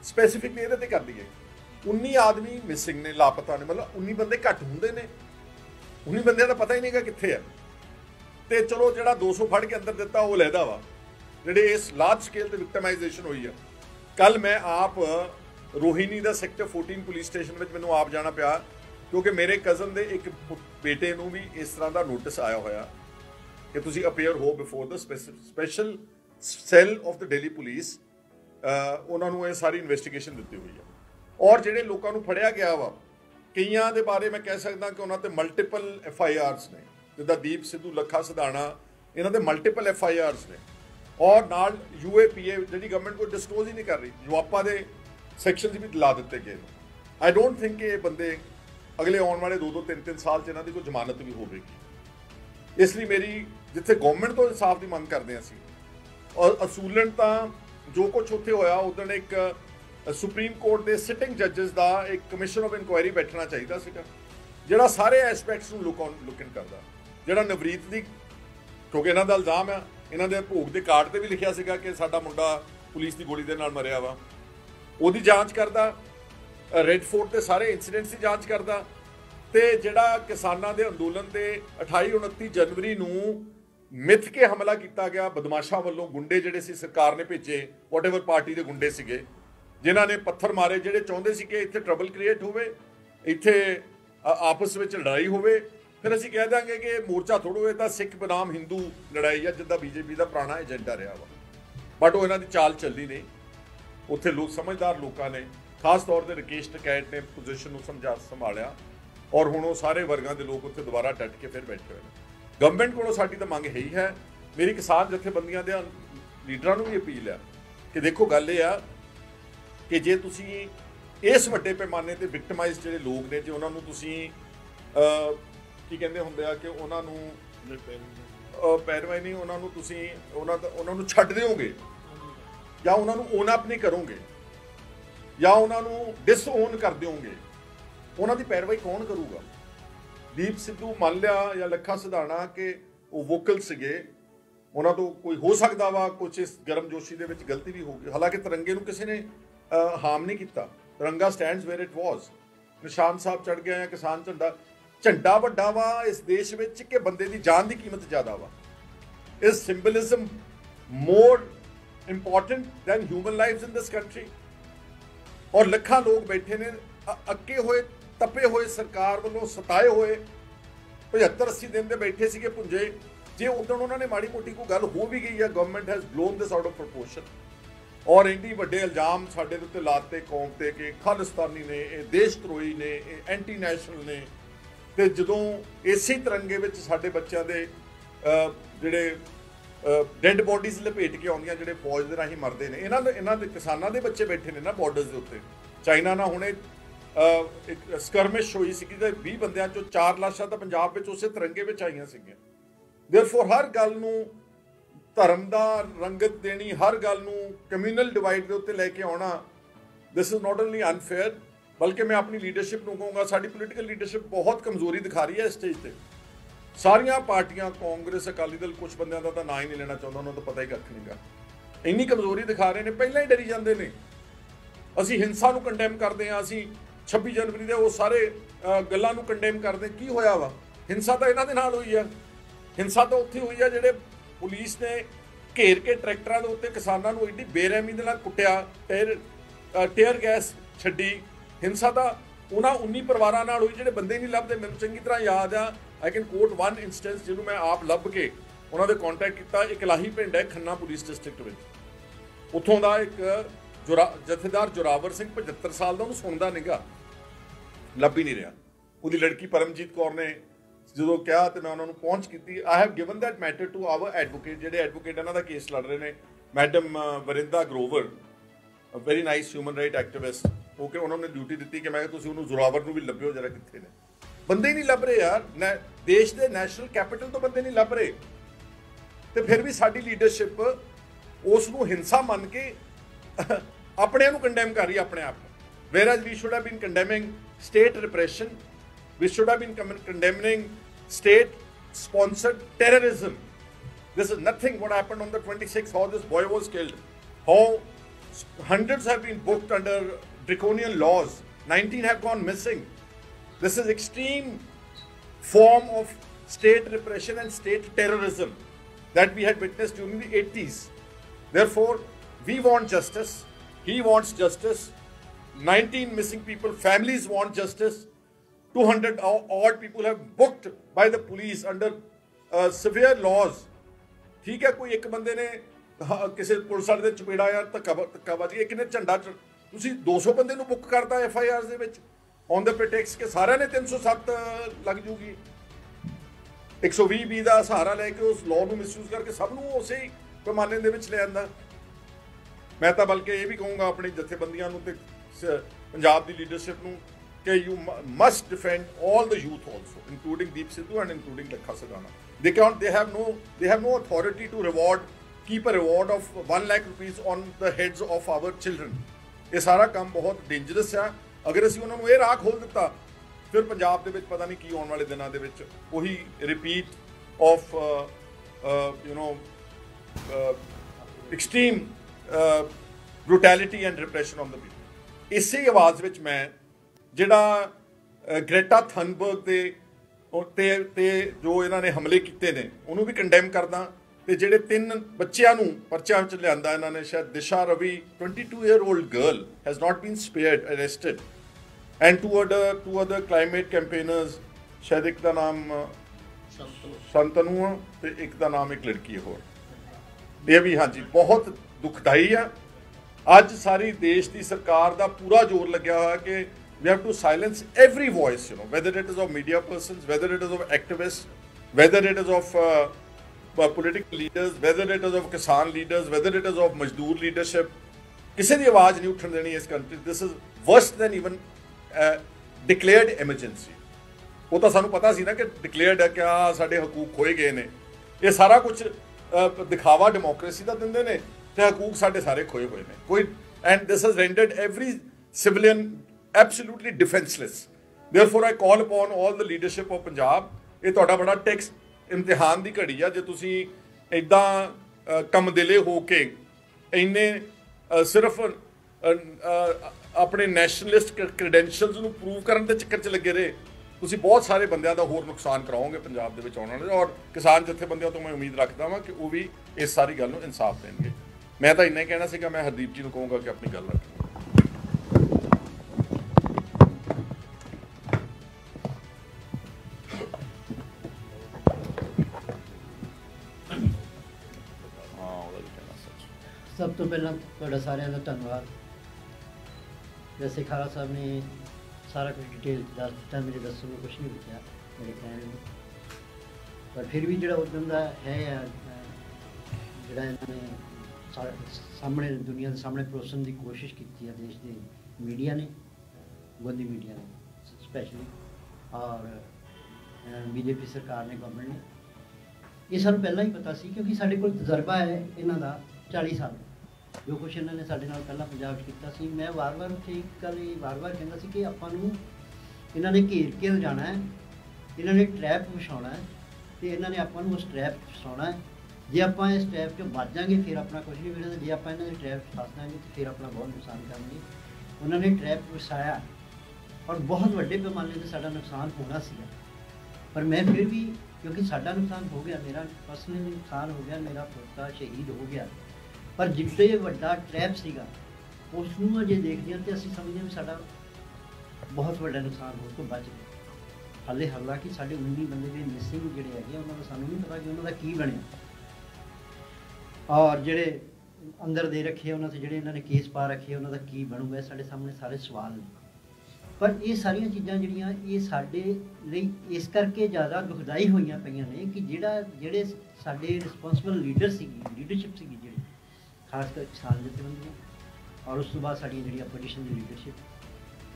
ਸਪੈਸੀਫਿਕਲੀ ਇਹਦੇ ਤੇ ਕਰ ਲਈਏ। 19 ਆਦਮੀ ਮਿਸਿੰਗ ਨੇ, ਲਾਪਤਾ ਨੇ, ਮਤਲਬ 19 ਬੰਦੇ ਘੱਟ ਹੁੰਦੇ ਨੇ, 19 ਬੰਦਿਆਂ ਦਾ ਪਤਾ ਹੀ ਨਹੀਂਗਾ ਕਿੱਥੇ ਆ। ਤੇ ਚਲੋ ਜਿਹੜਾ 200 ਫੜ ਕੇ ਅੰਦਰ ਦਿੱਤਾ ਉਹ ਲਹਿਦਾ ਵਾ, ਜਿਹੜੇ ਇਸ ਲਾਰਜ ਸਕੇਲ ਤੇ ਵਿਕਟਮਾਈਜੇਸ਼ਨ ਹੋਈ ਆ। ਕੱਲ ਮੈਂ ਆਪ ਰੋਹਿਣੀ ਦਾ ਸੈਕਟਰ 14 ਪੁਲਿਸ ਸਟੇਸ਼ਨ ਵਿੱਚ ਮੈਨੂੰ ਆਪ ਜਾਣਾ ਪਿਆ, ਕਿਉਂਕਿ ਮੇਰੇ ਕਜ਼ਨ ਦੇ ਇੱਕ ਬੇਟੇ ਨੂੰ ਵੀ ਇਸ ਤਰ੍ਹਾਂ ਦਾ ਨੋਟਿਸ ਆਇਆ ਹੋਇਆ ਕਿ ਤੁਸੀਂ ਅਪੀਅਰ ਹੋ before the special cell of the Delhi police. ਉਹਨਾਂ ਨੂੰ ਇਹ ਸਾਰੀ ਇਨਵੈਸਟੀਗੇਸ਼ਨ ਦਿੱਤੀ ਹੋਈ ਆ। ਔਰ ਜਿਹੜੇ ਲੋਕਾਂ ਨੂੰ ਫੜਿਆ ਗਿਆ ਵਾ, ਕਈਆਂ ਦੇ ਬਾਰੇ ਮੈਂ ਕਹਿ ਸਕਦਾ ਕਿ ਉਹਨਾਂ ਤੇ ਮਲਟੀਪਲ FIRs ਨੇ, ਜਿੱਦਾਂ ਦੀਪ ਸਿੱਧੂ, ਲੱਖਾ ਸਿਧਾਣਾ, ਇਹਨਾਂ ਦੇ ਮਲਟੀਪਲ FIRs ਨੇ। ਔਰ ਨਾਲ UAPA ਜਿਹੜੀ ਗਵਰਨਮੈਂਟ ਕੋਈ ਡਿਸਕਲੋਜ਼ ਹੀ ਨਹੀਂ ਕਰ ਰਹੀ, ਜਵਾਪਾ ਦੇ ਸੈਕਸ਼ਨਸ ਵੀ ਲਾ ਦਿੱਤੇ ਗਏ ਨੇ। ਆਈ ਡੋਂਟ ਥਿੰਕ ਕਿ ਇਹ ਬੰਦੇ ਅਗਲੇ ਆਉਣ ਵਾਲੇ 2-2, 3-3 ਸਾਲ 'ਚ ਇਹਨਾਂ ਦੀ ਕੋਈ ਜ਼ਮਾਨਤ ਵੀ ਹੋਵੇਗੀ। ਇਸ ਲਈ ਮੇਰੀ ਜਿੱਥੇ ਗਵਰਨਮੈਂਟ ਤੋਂ ਇਨਸਾਫ ਦੀ ਮੰਗ ਕਰਦੇ ਹਾਂ ਅਸੀਂ, ਔਰ ਅਸੂਲਨ ਤਾਂ ਜੋ ਕੁਝ ਉੱਥੇ ਹੋਇਆ, ਉਦੋਂ ਇੱਕ ਸੁਪਰੀਮ ਕੋਰਟ ਦੇ ਸਿਟਿੰਗ ਜੱਜਸ ਦਾ ਇੱਕ ਕਮਿਸ਼ਨ ਆਫ ਇਨਕੁਆਇਰੀ ਬੈਠਣਾ ਚਾਹੀਦਾ ਸੀਗਾ, ਜਿਹੜਾ ਸਾਰੇ ਐਸਪੈਕਟਸ ਨੂੰ ਲੁੱਕ ਇਨ ਕਰਦਾ। ਜਿਹੜਾ ਨਵਰੀਤ ਦੀ, ਕਿਉਂਕਿ ਇਹਨਾਂ ਦਾ ਇਲਜ਼ਾਮ ਆ, ਇਹਨਾਂ ਦੇ ਭੋਗ ਦੇ ਕਾਰਡ ਤੇ ਵੀ ਲਿਖਿਆ ਸੀਗਾ ਕਿ ਸਾਡਾ ਮੁੰਡਾ ਪੁਲਿਸ ਦੀ ਗੋਲੀ ਦੇ ਨਾਲ ਮਰਿਆ ਵਾ, ਉਹਦੀ ਜਾਂਚ ਕਰਦਾ। ਰੈੱਡ ਫੋਰਟ ਤੇ ਸਾਰੇ ਇਨਸੀਡੈਂਟਸ ਦੀ ਜਾਂਚ ਕਰਦਾ। ਤੇ ਜਿਹੜਾ ਕਿਸਾਨਾਂ ਦੇ ਅੰਦੋਲਨ ਤੇ 28-29 ਜਨਵਰੀ ਨੂੰ ਮਿੱਥ ਕੇ ਹਮਲਾ ਕੀਤਾ ਗਿਆ ਬਦਮਾਸ਼ਾਂ ਵੱਲੋਂ, ਗੁੰਡੇ ਜਿਹੜੇ ਸੀ ਸਰਕਾਰ ਨੇ ਭੇਜੇ, ਵਾਟਐਵਰ ਪਾਰਟੀ ਦੇ ਗੁੰਡੇ ਸੀਗੇ, ਜਿਨ੍ਹਾਂ ਨੇ ਪੱਥਰ ਮਾਰੇ, ਜਿਹੜੇ ਚਾਹੁੰਦੇ ਸੀ ਕਿ ਇੱਥੇ ਟਰਬਲ ਕ੍ਰੀਏਟ ਹੋਵੇ, ਇੱਥੇ ਆਪਸ ਵਿੱਚ ਲੜਾਈ ਹੋਵੇ। ਫਿਰ ਅਸੀਂ ਕਹਿ ਦਾਂਗੇ ਕਿ ਮੋਰਚਾ ਥੋੜੋ, ਇਹ ਤਾਂ ਸਿੱਖ ਬਨਾਮ ਹਿੰਦੂ ਲੜਾਈ ਆ, ਜਿੱਦਾਂ BJP ਦਾ ਪੁਰਾਣਾ ਏਜੰਡਾ ਰਿਹਾ ਵਾ। ਬਟ ਉਹ ਇਹਨਾਂ ਦੀ ਚਾਲ ਚੱਲਦੀ ਨਹੀਂ। ਉੱਥੇ ਲੋਕ, ਸਮਝਦਾਰ ਲੋਕਾਂ ਨੇ, ਖਾਸ ਤੌਰ ਤੇ ਰਕੇਸ਼ ਟਕੈਤ ਨੇ ਪੋਜੀਸ਼ਨ ਨੂੰ ਸੰਭਾਲਿਆ, ਔਰ ਹੁਣ ਉਹ ਸਾਰੇ ਵਰਗਾਂ ਦੇ ਲੋਕ ਉੱਥੇ ਦੁਬਾਰਾ ਡਟ ਕੇ ਫਿਰ ਬੈਠੇ ਹੋਏ ਨੇ। ਗਵਰਨਮੈਂਟ ਕੋਲੋਂ ਸਾਡੀ ਤਾਂ ਮੰਗ ਹੈ ਹੀ ਹੈ। ਮੇਰੀ ਕਿਸਾਨ ਜਥੇਬੰਦੀਆਂ ਦੇ ਲੀਡਰਾਂ ਨੂੰ ਵੀ ਅਪੀਲ ਹੈ ਕਿ ਦੇਖੋ, ਗੱਲ ਇਹ ਆ ਕਿ ਜੇ ਤੁਸੀਂ ਇਸ ਵੱਡੇ ਪੈਮਾਨੇ ਤੇ ਵਿਕਟਮਾਈਜ਼ ਜਿਹੜੇ ਲੋਕ ਨੇ, ਜੇ ਉਹਨਾਂ ਨੂੰ ਤੁਸੀਂ ਕੀ ਕਹਿੰਦੇ ਹੁੰਦੇ ਆ ਕਿ ਉਹਨਾਂ ਨੂੰ ਪੈਰਵਾਈ ਨਹੀਂ, ਉਹਨਾਂ ਨੂੰ ਤੁਸੀਂ ਉਹਨਾਂ ਨੂੰ ਛੱਡ ਦਿਓਗੇ, ਜਾਂ ਉਹਨਾਂ ਨੂੰ ਓਨ ਅਪ ਨਹੀਂ ਕਰੋਗੇ, ਜਾਂ ਉਹਨਾਂ ਨੂੰ ਡਿਸਓਨ ਕਰ ਦਿਓਗੇ, ਉਹਨਾਂ ਦੀ ਪੈਰਵਾਈ ਕੌਣ ਕਰੂਗਾ? ਦੀਪ ਸਿੱਧੂ ਮੰਨ ਲਿਆ ਜਾਂ ਲੱਖਾ ਸਿਧਾਣਾ ਕਿ ਉਹ ਵੋਕਲ ਸੀਗੇ, ਉਹਨਾਂ ਤੋਂ ਕੋਈ ਹੋ ਸਕਦਾ ਵਾ ਕੁਝ ਇਸ ਗਰਮਜੋਸ਼ੀ ਦੇ ਵਿੱਚ ਗਲਤੀ ਵੀ ਹੋ ਗਈ। ਹਾਲਾਂਕਿ ਤਿਰੰਗੇ ਨੂੰ ਕਿਸੇ ਨੇ ਹਾਰਮ ਨਹੀਂ ਕੀਤਾ। ਤਿਰੰਗਾ ਸਟੈਂਡਸ ਵੇਅਰ ਇਟ ਵਾਜ਼। ਨਿਸ਼ਾਨ ਸਾਹਿਬ ਚੜ ਗਿਆ ਜਾਂ ਕਿਸਾਨ ਝੰਡਾ, झंडा वड्डा वा इस देश विच कि बंदे दी जान दी कीमत ज़्यादा वा? Is symbolism more important than human lives in this country? और लखां लोग बैठे ने अक्के होए तपे होए सरकार वालों सताए होए 75-80 दिन दे बैठे सीगे भुंजे जे उदण उन्होंने माड़ी मोटी कोई गल हो भी गई है government has blown this out of proportion और एडी वड्डे इल्जाम साडे दे उत्ते लाते कौम ते कि खालिस्तानी ने ये देशद्रोही ने ये एंटी नैशनल ने ते जदों इसे तिरंगे विच साडे बच्चों के जिहड़े डेड बॉडीज़ लपेट के आउंदियां जिहड़े फौज दे राहीं मरदे ने इन्हां दे किसानां दे बच्चे बैठे ने ना बॉर्डर्स दे उत्ते चाइना नाल हुणे एक स्कर्मिश हुई सी ते 20 बंदियां चों 4 लाशां तां पंजाब विच उसे तिरंगे विच आईयां सीगीआं। देयरफॉर हर गल नूं धर्म दा रंगत देनी हर गल नूं कम्यूनल डिवाइड दे उत्ते लैके आउणा this is not only unfair बल्कि मैं अपनी लीडरशिप नूं कहूँगा साडी पोलीटिकल लीडरशिप बहुत कमजोरी दिखा रही है इस स्टेज ते। सारियां पार्टियां कांग्रेस अकाली दल कुछ बंदियां दा तां ना ही नहीं लेना चाहुंदा उन्हां नूं पता ही कख नहीं गा इन्नी कमजोरी दिखा रहे ने पहलां ही डरी जांदे ने। असीं हिंसा नूं कंडेम करदे हां असीं 26 जनवरी दे वो सारे गल्लां नूं कंडेम करदे की होया वा हिंसा तां इन्हां दे नाल होई आ हिंसा तां उत्थे होई आ जिहड़े पुलिस ने घेर के ट्रैक्टरां दे उत्ते किसानां नूं एडी बेरहमी दे नाल कुੱਟਿਆ टेयर गैस छड्डी हिंसा तां उन्हां 19 परिवारां नाल होई जिहड़े बंदे नहीं लभदे मैनूं चंगी तरह याद आ आई कैन कोट वन इंस्टेंस जिन्हों मैं आप लभ के उन्होंने कॉन्टैक्ट किया एक इलाही पिंड है खन्ना पुलिस डिस्ट्रिक्ट में उत्थों का एक जथेदार जोरावर सिंह 75 साल का उन्होंने सुनता नहीं गा लभ ही नहीं रहा वो लड़की परमजीत कौर ने जो कहा तो मैं उन्होंने पहुँच की I have given that matter to our advocate जो एडवोकेट इन्हों का केस लड़ रहे हैं madam Vrinda Grover very nice human right activist okay उन्होंने ड्यूटी दी कि मैं उन्होंने जोरावर को भी लभ्यो जरा कितने ने बंदे ही नहीं लभ रहे यार देश के नैशनल कैपिटल तो बंदे नहीं लभ रहे तो फिर भी साडी लीडरशिप उसनूं हिंसा मन के अपने कंडेम कर रही है अपने आप whereas we should have been condemning state repression we should have been condemning state sponsored terrorism this is nothing what happened on the 26th how this boy was killed how hundreds have been booked under draconian laws 19 have gone missing. This is extreme form of state repression and state terrorism that we had witnessed during the 80s. Therefore, we want justice. He wants justice. 19 missing people, families want justice. 200 odd people have booked by the police under severe laws. ठीक है कोई एक बंदे ने किसी police वाले दे चपेड़ा यार धक्काबाजी एक ने झंडा तुसीं 200 बंदे नूं बुक करता FIR they which on the pretext के सारे ने 307 लग जूगी 120 का सहारा लैके उस लॉ नूं मिसयूज करके सब नूं उसे ही पैमाने दे विच ले आंदा। मैं तो बल्कि ये भी कहूँगा अपनी जथेबंदियां नूं ते पंजाब दी लीडरशिप नूं कि you must defend all the youth also including Deep Sidhu and including लखा Sadana they have no authority to keep a reward of 1 lakh rupees on the heads of our children. ये सारा काम बहुत डेंजरस है अगर असीं उन्हां नूं ये राह खोल दिता फिर पंजाब दे विच पता नहीं की आने वाले दिनों दे विच वही repeat of extreme brutality and repression on the people. इसे आवाज़ विच मैं जिहड़ा ग्रेटा थनबर्ग ते जो इन्हां ने हमले कीते ने उन्होंने भी कंडेम करदा ते जिहड़े 3 बच्चियां नूं परचियां विच लिआंदा इन्हां ने शायद Disha Ravi 22-year-old girl has not been spared arrested and two other climate campaigners शायद एक दा नाम संतनु ते एक दा नाम एक लड़की होर ये भी हाँ जी बहुत दुखदाई है। अज सारी देश की सरकार का पूरा जोर लग्या हुआ कि we have to silence every voice, whether it is of media persons, whether it is of activists, whether it is of political leaders, whether it is of kisan leaders, whether it is of mazdoor leadership. किसी की आवाज़ नहीं उठन देनी इस country. This is worst then even declared emergency. वो तो सानू पता सी ना कि डिक्लेयर्ड है क्या साडे हकूक खोए गए ने ये सारा कुछ दिखावा डेमोक्रेसी का दिंदे ने ते हकूक साडे सारे खोए हुए ने कोई and this has rendered every civilian absolutely defenseless. Therefore I call upon all the leadership of Punjab ये तुहाडा बड़ा टैक्स इम्तिहान की घड़ी है जे तुसीं इदां कम दिले हो के इन्ने सिर्फ अपने नैशनलिस्ट क्रेडेंशियल्स नूं प्रूव करन दे चक्कर च लगे रहे ਤੁਸੀਂ ਬਹੁਤ ਸਾਰੇ ਬੰਦਿਆਂ ਦਾ ਹੋਰ ਨੁਕਸਾਨ ਕਰਾਓਗੇ ਪੰਜਾਬ ਦੇ ਵਿੱਚ ਆਉਣ ਵਾਲੇ, ਔਰ ਕਿਸਾਨ ਜਥੇਬੰਦੀਆਂ ਤੋਂ ਮੈਂ ਉਮੀਦ ਰੱਖਦਾ ਵਾਂ ਕਿ ਉਹ ਵੀ ਇਸ ਸਾਰੀ ਗੱਲ ਨੂੰ ਇਨਸਾਫ ਦੇਣਗੇ। ਮੈਂ ਤਾਂ ਇੰਨਾ ਹੀ ਕਹਿਣਾ ਸੀਗਾ, ਮੈਂ ਹਰਦੀਪ ਜੀ ਨੂੰ ਕਹੂੰਗਾ ਕਿ ਆਪਣੀ ਗੱਲ ਰੱਖਣ। सब तो पहला ਤੁਹਾਡਾ ਸਾਰਿਆਂ ਦਾ ਧੰਨਵਾਦ। वैसे खाला साहब ने सारा कुछ डिटेल दस दिता, मेरे दसन में कुछ नहीं बचा मेरे कहने में, पर फिर भी जो उद्यम का है जोड़ा इन्होंने सामने दुनिया के सामने परोसन की कोशिश की है देश के मीडिया ने, गोदी मीडिया ने स्पैशली, और बीजेपी सरकार ने, गवर्नमेंट ने। ये सानू पहला ही पता सी क्योंकि साढ़े कोल तजर्बा है इन्हों का 40 साल जो कुछ इन्होंने साढ़े नाल पहला पंजाब किया सी। मैं वार वार उत्थे एक गल वार वार कहता सी कि आपां नूं इन्होंने घेर के जाना है, इन्होंने ट्रैप विछाउणा है, तो इन्होंने आपां नूं उस ट्रैप फसाउणा है। जे आपां इस ट्रैप चों बच जाएंगे फिर अपना कुछ नहीं मिलना, जे आपां इन्होंने ट्रैप फस जाएंगे तो फिर अपना बहुत नुकसान करेंगे। उन्होंने ट्रैप फसाया और बहुत वड्डे पैमाने से साडा नुकसान होना सीगा, पर मैं फिर भी क्योंकि साडा नुकसान हो गया, मेरा पर्सनली नुकसान हो गया, मेरा पोता शहीद हो गया, पर जिड्डे वड्डा ट्रैप सीगा उसनूं अजे देखदे हां ते असीं समझदे भी साडा बहुत वड्डा नुकसान हो तो बच गया। हाले हालांकि साडे 19 बंदे दे मिसिंग जिहड़े हैगे उन्हां दा सानूं नहीं पता कि उन्हां दा की बणिया, और जिहड़े अंदर दे रखे उन्हां ते जिहड़े इन्हां ने केस पा रखे उन्हां दा की बनूगा, साडे सामने सारे सवाल ने। पर ये सारियां चीज़ां जिहड़ियां ये साडे लई इस करके ज़्यादा दुखदाई होईयां पईयां ने कि जिहड़े साडे रिस्पोंसिबल लीडर सीगी, लीडरशिप सीगी जिहड़ी खासकर किसान जथेबंदियां, और उस तो बाद साड़ियां जिहड़ियां अपोजिशन की लीडरशिप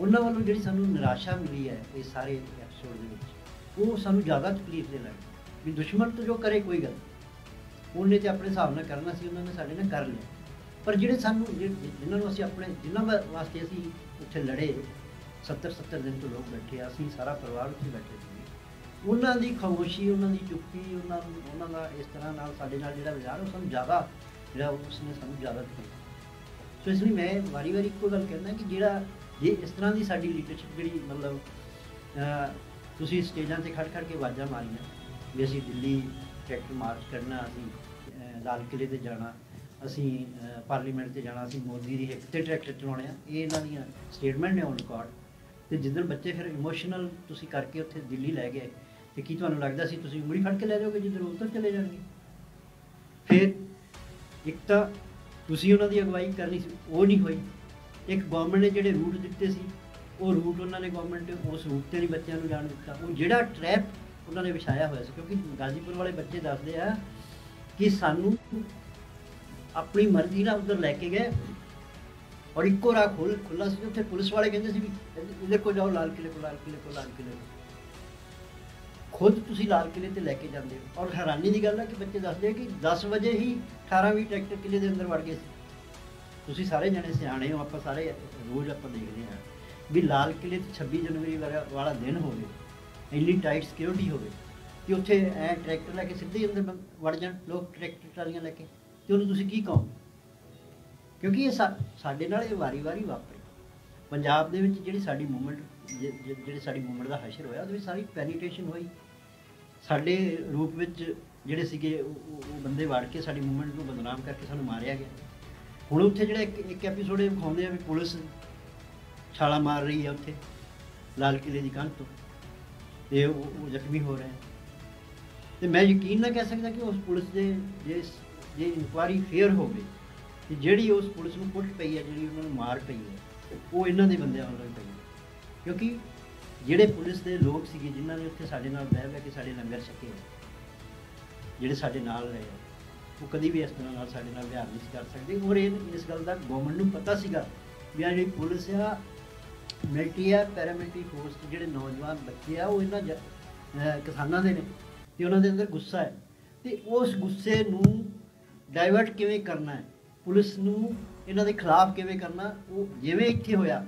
उन्हां वालों जिहड़ी सानूं निराशा मिली है इस सारे एपिसोड दे विच, वो सानूं ज़्यादा तकलीफ दे लगी भी दुश्मन तो जो करे कोई गल उन्हें तो अपने हिसाब नाल करना सी, उन्होंने साडे नाल कर लिया, पर जिहड़े सानूं जिन्हां नूं असीं अपने जिन्हां वास्ते असीं उत्थे लड़े 70 दिन तो लोग बैठे, असीं सारा परिवार उत्थे बैठे सी, उन्हां दी खामोशी, उन्हां दी चुप्पी, उन्हां दा इस तरह नाल साडे नाल जिहड़ा व्यवहार वो सानूं ज़्यादा जिहड़ा उसने सानूं ज़्यादा तकलीफ। सो इसलिए मैं वारी वारी इक्को गल कहना कि जिहड़ा जे इस तरह की साडी लीडरशिप जिहड़ी मतलब तुसीं स्टेजां ते खड़ खड़ के आवाज़ां मारियां भी असीं दिल्ली ट्रैक्टर मार्च करना, असीं लाल किले ते जाना, असीं पार्लीमेंट ते जाना, असीं मोदी दी हिक ते ट्रैक्टर चलाउणे आ, ये इन्हां दीयां स्टेटमेंट ने ऑन रिकॉर्ड। तो जिद्दन बच्चे फिर इमोशनल तुसीं करके उत्थे दिल्ली लै गए तो की तुहानूं लगदा सी तुसीं उंगली फड़ के लै जाओगे जिद्धर उधर चले जाणगे। फिर एक तो तुसीं उन्हां दी अगवाई करनी सी, वो नहीं हुई। एक गवर्नमेंट ने जिहड़े रूट दिते सी वो रूट उन्होंने गवर्नमेंट उस रूट ते नहीं बच्चों को जाण दिता, वो जिहड़ा ट्रैप उन्होंने विछाया होया सी, क्योंकि गाजीपुर वाले बच्चे दसदे आ कि सानू अपनी मर्जी नाल उधर लैके गए और इक्को राह खुला सी, उत्थे पुलिस वाले कहंदे सी भी इधर को जाओ लाल किले को, लाल किले को, लाल किले को, खुद तुसी लाल किले ते लैके जाते हो। और हैरानी की गल है कि बच्चे दसदे कि 10 बजे ही 18-20 ट्रैक्टर किले के अंदर वड़ गए सी। तुसी सारे जने सियाणे हो, आप सारे रोज़ आप देखते हैं भी लाल किले 26 जनवरी वाला दिन हो, इन्नी टाइट सिक्योरिटी हो, तो उत्थे ऐ ट्रैक्टर लैके सीधे अंदर वड़ जाण लोग ट्रैक्टर ट्रालियां लैके, तो उन्होंने तुसी की कहो, क्योंकि ये साडे नाल ये वारी वारी वापरे। पंजाब दे विच जिहड़ी साडी मूवमेंट जिहड़ी साडी मूवमेंट दा हशर होया उहदे विच सारी पेनीटेशन होई, साडे रूप में जिहड़े सीगे वो बंदे वड़ के साडी मूवमेंट को बदनाम करके सानूं मारिया गया। हुण उत्थे जिहड़ा एक एपीसोड विखाउंदे आ भी पुलिस छाला मार रही है उत्थे लाल किले की कंध तो, ते वो जख्मी हो रहे हैं। तो मैं यकीन ना कह सकता कि उस पुलिस के जे इंक्वायरी फेयर हो गई कि जिहड़ी उस पुलिस नूं कुट पई है, जिहड़ी उन्होंने मार पई है, वो इन्हां दे बंदिआं वालों ही पई है। क्योंकि जिहड़े पुलिस के लोग सीगे जिन्हां ने उत्थे साडे नाल बह के साडे लंगर छके, जिहड़े साडे नाल रहे, वो कभी भी इस तरह नाल साडे नाल व्यवहार नहीं कर सकते। और इस गल का गवर्नमेंट नूं पता सीगा भी आ जिहड़ी पुलिस आ, मिलिट्री आ, पैरामिलिट्री फोर्स जिहड़े नौजवान बच्चे आ, वो इन्हां किसानां दे ने ते उन्हां दे अंदर गुस्सा है, तो उस गुस्से नूं डाइवर्ट किवें करना है, पुलिस नूं इन्हां दे खिलाफ किवें करना, वो जिवें इत्थे होया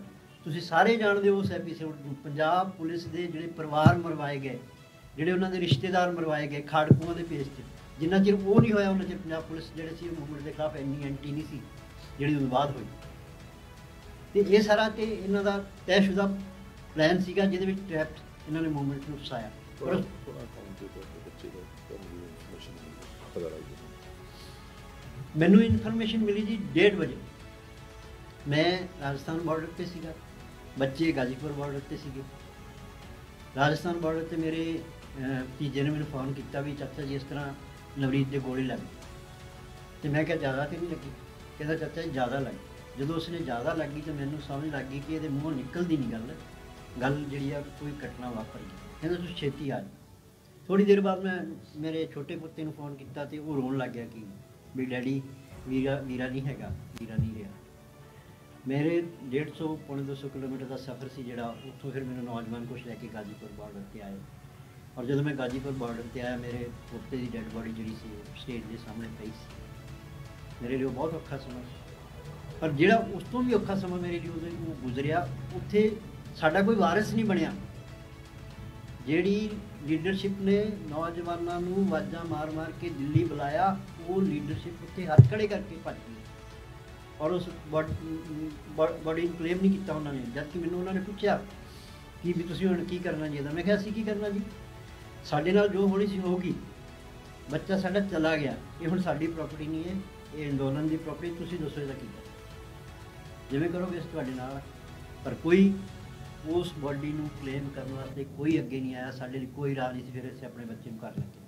तुसीं सारे जानदे हो। उस एपीसोड नूं पंजाब पुलिस के जिहड़े परिवार मरवाए गए, जिहड़े उन्हां दे रिश्तेदार मरवाए गए खाड़कूआं दे पेज ते, जिन्ना चिर वो नहीं होया उन्ना चिर पंजाब पुलिस जिहड़ी सी मूवमेंट के खिलाफ इन्नी एंटी नहीं सी जिहड़ी उस बाद हुई। तो ये सारा तो इन्हां दा तयशुदा प्लान सीगा जिहदे विच ट्रैप ਇਹਨਾਂ ਨੇ ਮੂਵਮੈਂਟ ਨੂੰ ਫਸਾਇਆ। ਪਰ ਮੈਨੂੰ ਇਨਫੋਰਮੇਸ਼ਨ ਮਿਲੀ ਜੀ 1:30 ਵਜੇ। ਮੈਂ ਰਾਜਸਥਾਨ ਬਾਰਡਰ 'ਤੇ ਸੀਗਾ, ਬੱਚੇ ਗਾਜ਼ੀਪੁਰ ਬਾਰਡਰ 'ਤੇ ਸੀਗੇ। ਰਾਜਸਥਾਨ ਬਾਰਡਰ 'ਤੇ ਮੇਰੇ ਭਤੀਜੇ ਨੇ ਮੈਨੂੰ फ़ोन ਕੀਤਾ ਵੀ ਚਾਚਾ ਜੀ ਇਸ ਤਰ੍ਹਾਂ ਨਵਰੀਤ ਦੇ ਗੋਲੀ ਲੱਗ ਗਈ। ਤੇ ਮੈਂ ਕਿਹਾ ਜ਼ਿਆਦਾ ਤਾਂ ਨਹੀਂ ਲੱਗੀ? ਕਹਿੰਦਾ ਚਾਚਾ ਜੀ ਜ਼ਿਆਦਾ ਲੱਗ ਗਈ। ਜਦੋਂ ਉਸਨੇ ਜ਼ਿਆਦਾ ਲੱਗ ਗਈ ਤਾਂ ਮੈਨੂੰ ਸਮਝ ਲੱਗ ਗਈ ਕਿ ਇਹਦੇ ਮੂੰਹੋਂ ਨਿਕਲਦੀ ਨਹੀਂ ਗੱਲ ਜਿਹੜੀ ਆ ਕੋਈ ਘਟਨਾ ਵਾਪਰ ਗਈ। ਕਹਿੰਦਾ ਤੁਸੀਂ ਛੇਤੀ ਆ ਜਾਓ। ਥੋੜ੍ਹੀ ਦੇਰ ਬਾਅਦ ਮੈਂ ਮੇਰੇ ਛੋਟੇ ਪੁੱਤੇ ਨੂੰ फ़ोन ਕੀਤਾ ਤੇ ਉਹ ਰੋਣ ਲੱਗ ਗਿਆ ਕਿ ਵੀ ਡੈਡੀ ਵੀਰਾ ਨਹੀਂ ਹੈਗਾ, ਵੀਰਾ ਨਹੀਂ ਰਿਹਾ। ਮੇਰੇ 150 ਪੌਣੇ 200 ਕਿਲੋਮੀਟਰ ਦਾ ਸਫ਼ਰ ਸੀ ਜਿਹੜਾ। ਉੱਥੋਂ ਫਿਰ ਮੈਨੂੰ ਨੌਜਵਾਨ ਕੁਛ ਲੈ ਕੇ ਗਾਜ਼ੀਪੁਰ ਬਾਰਡਰ 'ਤੇ ਆਏ। ਔਰ ਜਦੋਂ ਮੈਂ ਗਾਜ਼ੀਪੁਰ ਬਾਰਡਰ 'ਤੇ ਆਇਆ, ਮੇਰੇ ਪੁੱਤੇ ਦੀ ਡੈਡ ਬੋਡੀ ਜਿਹੜੀ ਸੀ ਉਹ ਸਟੇਜ ਦੇ ਸਾਹਮਣੇ ਪਈ ਸੀ। ਮੇਰੇ ਲਈ ਉਹ ਬਹੁਤ ਔਖਾ ਸਮਾਂ ਸੀ। ਪਰ ਜਿਹੜਾ ਉਸ ਤੋਂ ਵੀ ਔਖਾ ਸਮਾਂ ਮੇਰੇ ਲਈ ਉਹ ਗੁਜ਼ਰਿਆ, ਉੱਥੇ ਸਾਡਾ ਕੋਈ ਵਾਰਿਸ ਨਹੀਂ ਬਣਿਆ। ਜਿਹੜੀ ਲੀਡਰਸ਼ਿਪ ਨੇ ਨੌਜਵਾਨਾਂ ਨੂੰ ਆਵਾਜ਼ਾਂ ਮਾਰ ਕੇ ਦਿੱਲੀ ਬੁਲਾਇਆ, ਉਹ ਲੀਡਰਸ਼ਿਪ ਉੱਥੇ ਹੱਥ ਖੜੇ ਕਰਕੇ ਭੱਜ ਗਈ। ਔਰ ਉਸ ਬੋਡੀ ਨੂੰ ਕਲੇਮ ਨਹੀਂ ਕੀਤਾ ਉਹਨਾਂ ਨੇ। ਜਦ ਕਿ ਮੈਨੂੰ ਉਹਨਾਂ ਨੇ ਪੁੱਛਿਆ ਕਿ ਵੀ ਤੁਸੀਂ ਹੁਣ ਕੀ ਕਰਨਾ ਜੀ ਇਹਦਾ। ਮੈਂ ਕਿਹਾ ਅਸੀਂ ਕੀ ਕਰਨਾ ਜੀ, ਸਾਡੇ ਨਾਲ ਜੋ ਹੋਣੀ ਸੀ ਹੋ ਗਈ। ਬੱਚਾ ਸਾਡਾ ਚਲਾ ਗਿਆ, ਇਹ ਹੁਣ ਸਾਡੀ ਪ੍ਰਾਪਰਟੀ ਨਹੀਂ ਹੈ, ਇਹ ਅੰਦੋਲਨ ਦੀ ਪ੍ਰਾਪਰਟੀ। ਤੁਸੀਂ ਦੱਸੋ ਇਹਦਾ ਕੀ ਕਰਨਾ, ਜਿਵੇਂ ਕਰੋਗੇ ਅਸੀਂ ਤੁਹਾਡੇ ਨਾਲ। ਪਰ ਕੋਈ ਉਸ ਬੋਡੀ ਨੂੰ ਕਲੇਮ ਕਰਨ ਵਾਸਤੇ ਕੋਈ ਅੱਗੇ ਨਹੀਂ ਆਇਆ। ਸਾਡੇ ਲਈ ਕੋਈ ਰਾਹ ਨਹੀਂ ਸੀ। ਫਿਰ ਅਸੀਂ ਆਪਣੇ ਬੱਚੇ ਨੂੰ ਘਰ ਲੈ ਕੇ।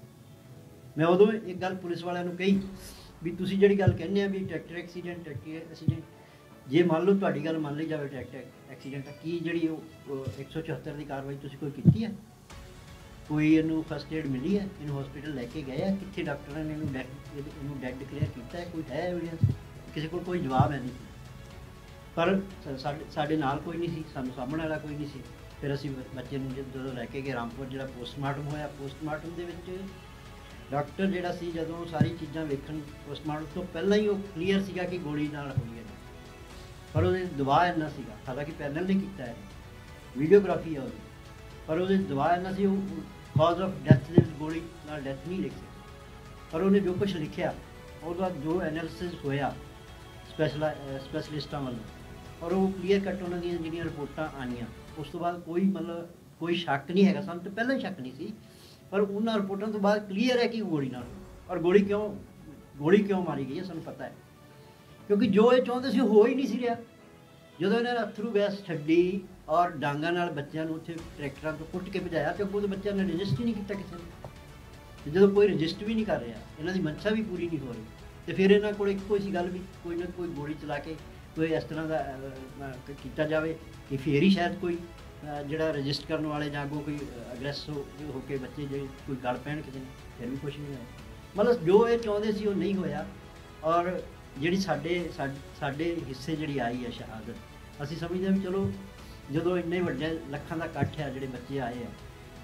ਮੈਂ ਉਦੋਂ ਇੱਕ ਗੱਲ ਪੁਲਿਸ ਵਾਲਿਆਂ ਨੂੰ ਕਹੀ ਵੀ ਤੁਸੀਂ ਜਿਹੜੀ ਗੱਲ ਕਹਿੰਦੇ ਆ ਵੀ ਟਰੈਕਟਰ ਐਕਸੀਡੈਂਟ, ਜੇ ਮੰਨ ਲਓ ਤੁਹਾਡੀ ਗੱਲ ਮੰਨ ਲਈ ਜਾਵੇ ਟਰੈਕਟਰ ਐਕਸੀਡੈਂਟ, ਕੀ ਜਿਹੜੀ ਉਹ 174 ਦੀ ਕਾਰਵਾਈ ਤੁਸੀਂ ਕੋਈ ਕੀਤੀ ਹੈ? ਕੋਈ ਇਹਨੂੰ ਫਸਟ ਏਡ ਮਿਲੀ ਹੈ? ਇਹਨੂੰ ਹਸਪੀਟਲ ਲੈ ਕੇ ਗਏ ਆ? ਕਿੱਥੇ ਡਾਕਟਰਾਂ ਨੇ ਇਹਨੂੰ ਡੈਡ ਡਿਕਲੇਅਰ ਕੀਤਾ ਹੈ? ਕੋਈ ਹੈ ਐਵੀਡੈਂਸ? ਕਿਸੇ ਕੋਲ ਕੋਈ ਜਵਾਬ ਹੈ ਨਹੀਂ। ਪਰ ਸਾਡੇ ਨਾਲ ਕੋਈ ਨਹੀਂ ਸੀ, ਸਾਨੂੰ ਸਾਹਮਣੇ ਵਾਲਾ ਕੋਈ ਨਹੀਂ ਸੀ। ਫਿਰ ਅਸੀਂ ਬੱਚੇ ਨੂੰ ਜਦੋਂ ਲੈ ਕੇ ਗਏ ਰਾਮਪੁਰ, ਜਿਹੜਾ ਪੋਸਟਮਾਰਟਮ ਹੋਇਆ, ਪੋਸਟਮਾਰਟਮ ਦੇ ਵਿੱਚ ਡਾਕਟਰ ਜਿਹੜਾ ਸੀ ਜਦੋਂ ਸਾਰੀ ਚੀਜ਼ਾਂ ਵੇਖਣ, ਪੋਸਟਮਾਰਟਮ ਤੋਂ ਪਹਿਲਾਂ ਹੀ ਉਹ ਕਲੀਅਰ ਸੀਗਾ ਕਿ ਗੋਲੀ ਨਾਲ ਹੋਈ ਹੈ। ਪਰ ਉਹਦੇ ਦਬਾਅ ਇੰਨਾ ਸੀਗਾ, ਹਾਲਾਂਕਿ ਪੈਨਲ ਨੇ ਕੀਤਾ ਹੈ, ਵੀਡੀਓਗ੍ਰਾਫੀ ਹੈ ਉਹਦੀ, ਪਰ ਉਹਦੇ ਦਬਾਅ ਇੰਨਾ ਸੀ, ਉਹ ਕਾਜ਼ ਆਫ ਡੈਥ ਦੇ ਵਿੱਚ ਗੋਲੀ ਨਾਲ ਡੈਥ ਨਹੀਂ ਲਿਖ ਸਕਿਆ। ਪਰ ਉਹਨੇ ਜੋ ਕੁਛ ਲਿਖਿਆ, ਉਹਦਾ ਜੋ ਐਨਾਲਿਸਿਸ ਹੋਇਆ ਸਪੈਸ਼ਲਿਸਟਾਂ ਵੱਲੋਂ, ਔਰ ਉਹ ਕਲੀਅਰ ਕੱਟ ਉਹਨਾਂ ਦੀਆਂ ਜਿਹੜੀਆਂ ਰਿਪੋਰਟਾਂ ਆਈਆਂ, ਉਸ ਤੋਂ ਬਾਅਦ ਕੋਈ ਸ਼ੱਕ ਨਹੀਂ ਹੈਗਾ। ਸਾਨੂੰ ਤਾਂ ਪਹਿਲਾਂ ਹੀ ਸ਼ੱਕ ਨਹੀਂ ਸੀ, ਪਰ ਉਹਨਾਂ ਰਿਪੋਰਟਾਂ ਤੋਂ ਬਾਅਦ ਕਲੀਅਰ ਹੈ ਕਿ ਗੋਲੀ ਨਾਲ ਹੋਈ। ਔਰ ਗੋਲੀ ਕਿਉਂ ਮਾਰੀ ਗਈ ਹੈ ਸਾਨੂੰ ਪਤਾ ਹੈ, ਕਿਉਂਕਿ ਜੋ ਇਹ ਚਾਹੁੰਦੇ ਸੀ ਹੋ ਹੀ ਨਹੀਂ ਸੀ ਰਿਹਾ। ਜਦੋਂ ਇਹਨਾਂ ਨੇ ਅਥਰੂ ਗੈਸ ਛੱਡੀ ਔਰ ਡਾਂਗਾਂ ਨਾਲ ਬੱਚਿਆਂ ਨੂੰ ਉੱਥੇ ਟਰੈਕਟਰਾਂ ਤੋਂ ਕੁੱਟ ਕੇ ਭਜਾਇਆ, ਤੇ ਅੱਗੋਂ ਤਾਂ ਬੱਚਿਆਂ ਨੇ ਰਜਿਸਟ ਹੀ ਨਹੀਂ ਕੀਤਾ ਕਿਸੇ ਨੇ। ਤੇ ਜਦੋਂ ਕੋਈ ਰਜਿਸਟ ਵੀ ਨਹੀਂ ਕਰ ਰਿਹਾ, ਇਹਨਾਂ ਦੀ ਮਨਸ਼ਾ ਵੀ ਪੂਰੀ ਨਹੀਂ ਹੋ ਰਹੀ, ਤੇ ਫਿਰ ਇਹਨਾਂ ਕੋਲ ਇੱਕੋ ਸੀ ਗੱਲ ਵੀ ਕੋਈ ਨਾ ਕੋਈ ਗੋਲੀ ਚਲਾ ਕੇ ਕੋਈ ਇਸ ਤਰ੍ਹਾਂ ਦਾ ਕੀਤਾ ਜਾਵੇ ਕਿ ਫਿਰ ਹੀ ਸ਼ਾਇਦ ਕੋਈ ਜਿਹੜਾ ਰਜਿਸਟ ਕਰਨ ਵਾਲੇ ਜਾਂ ਅੱਗੋਂ ਕੋਈ ਅਗਰੈਸ ਹੋ ਕੇ ਬੱਚੇ ਜੇ ਕੋਈ ਗਲ ਪੈਣ ਕਿਸੇ ਨੇ, ਫਿਰ ਵੀ ਕੁਛ ਨਹੀਂ ਹੋਇਆ। ਮਤਲਬ ਜੋ ਇਹ ਚਾਹੁੰਦੇ ਸੀ ਉਹ ਨਹੀਂ ਹੋਇਆ। ਔਰ ਜਿਹੜੀ ਸਾਡੇ ਹਿੱਸੇ ਜਿਹੜੀ ਆਈ ਹੈ ਸ਼ਹਾਦਤ, ਅਸੀਂ ਸਮਝਦੇ ਹਾਂ ਵੀ ਚਲੋ ਜਦੋਂ ਇੰਨੇ ਵੱਡੇ ਲੱਖਾਂ ਦਾ ਇਕੱਠ ਹੈ, ਜਿਹੜੇ ਬੱਚੇ ਆਏ ਆ,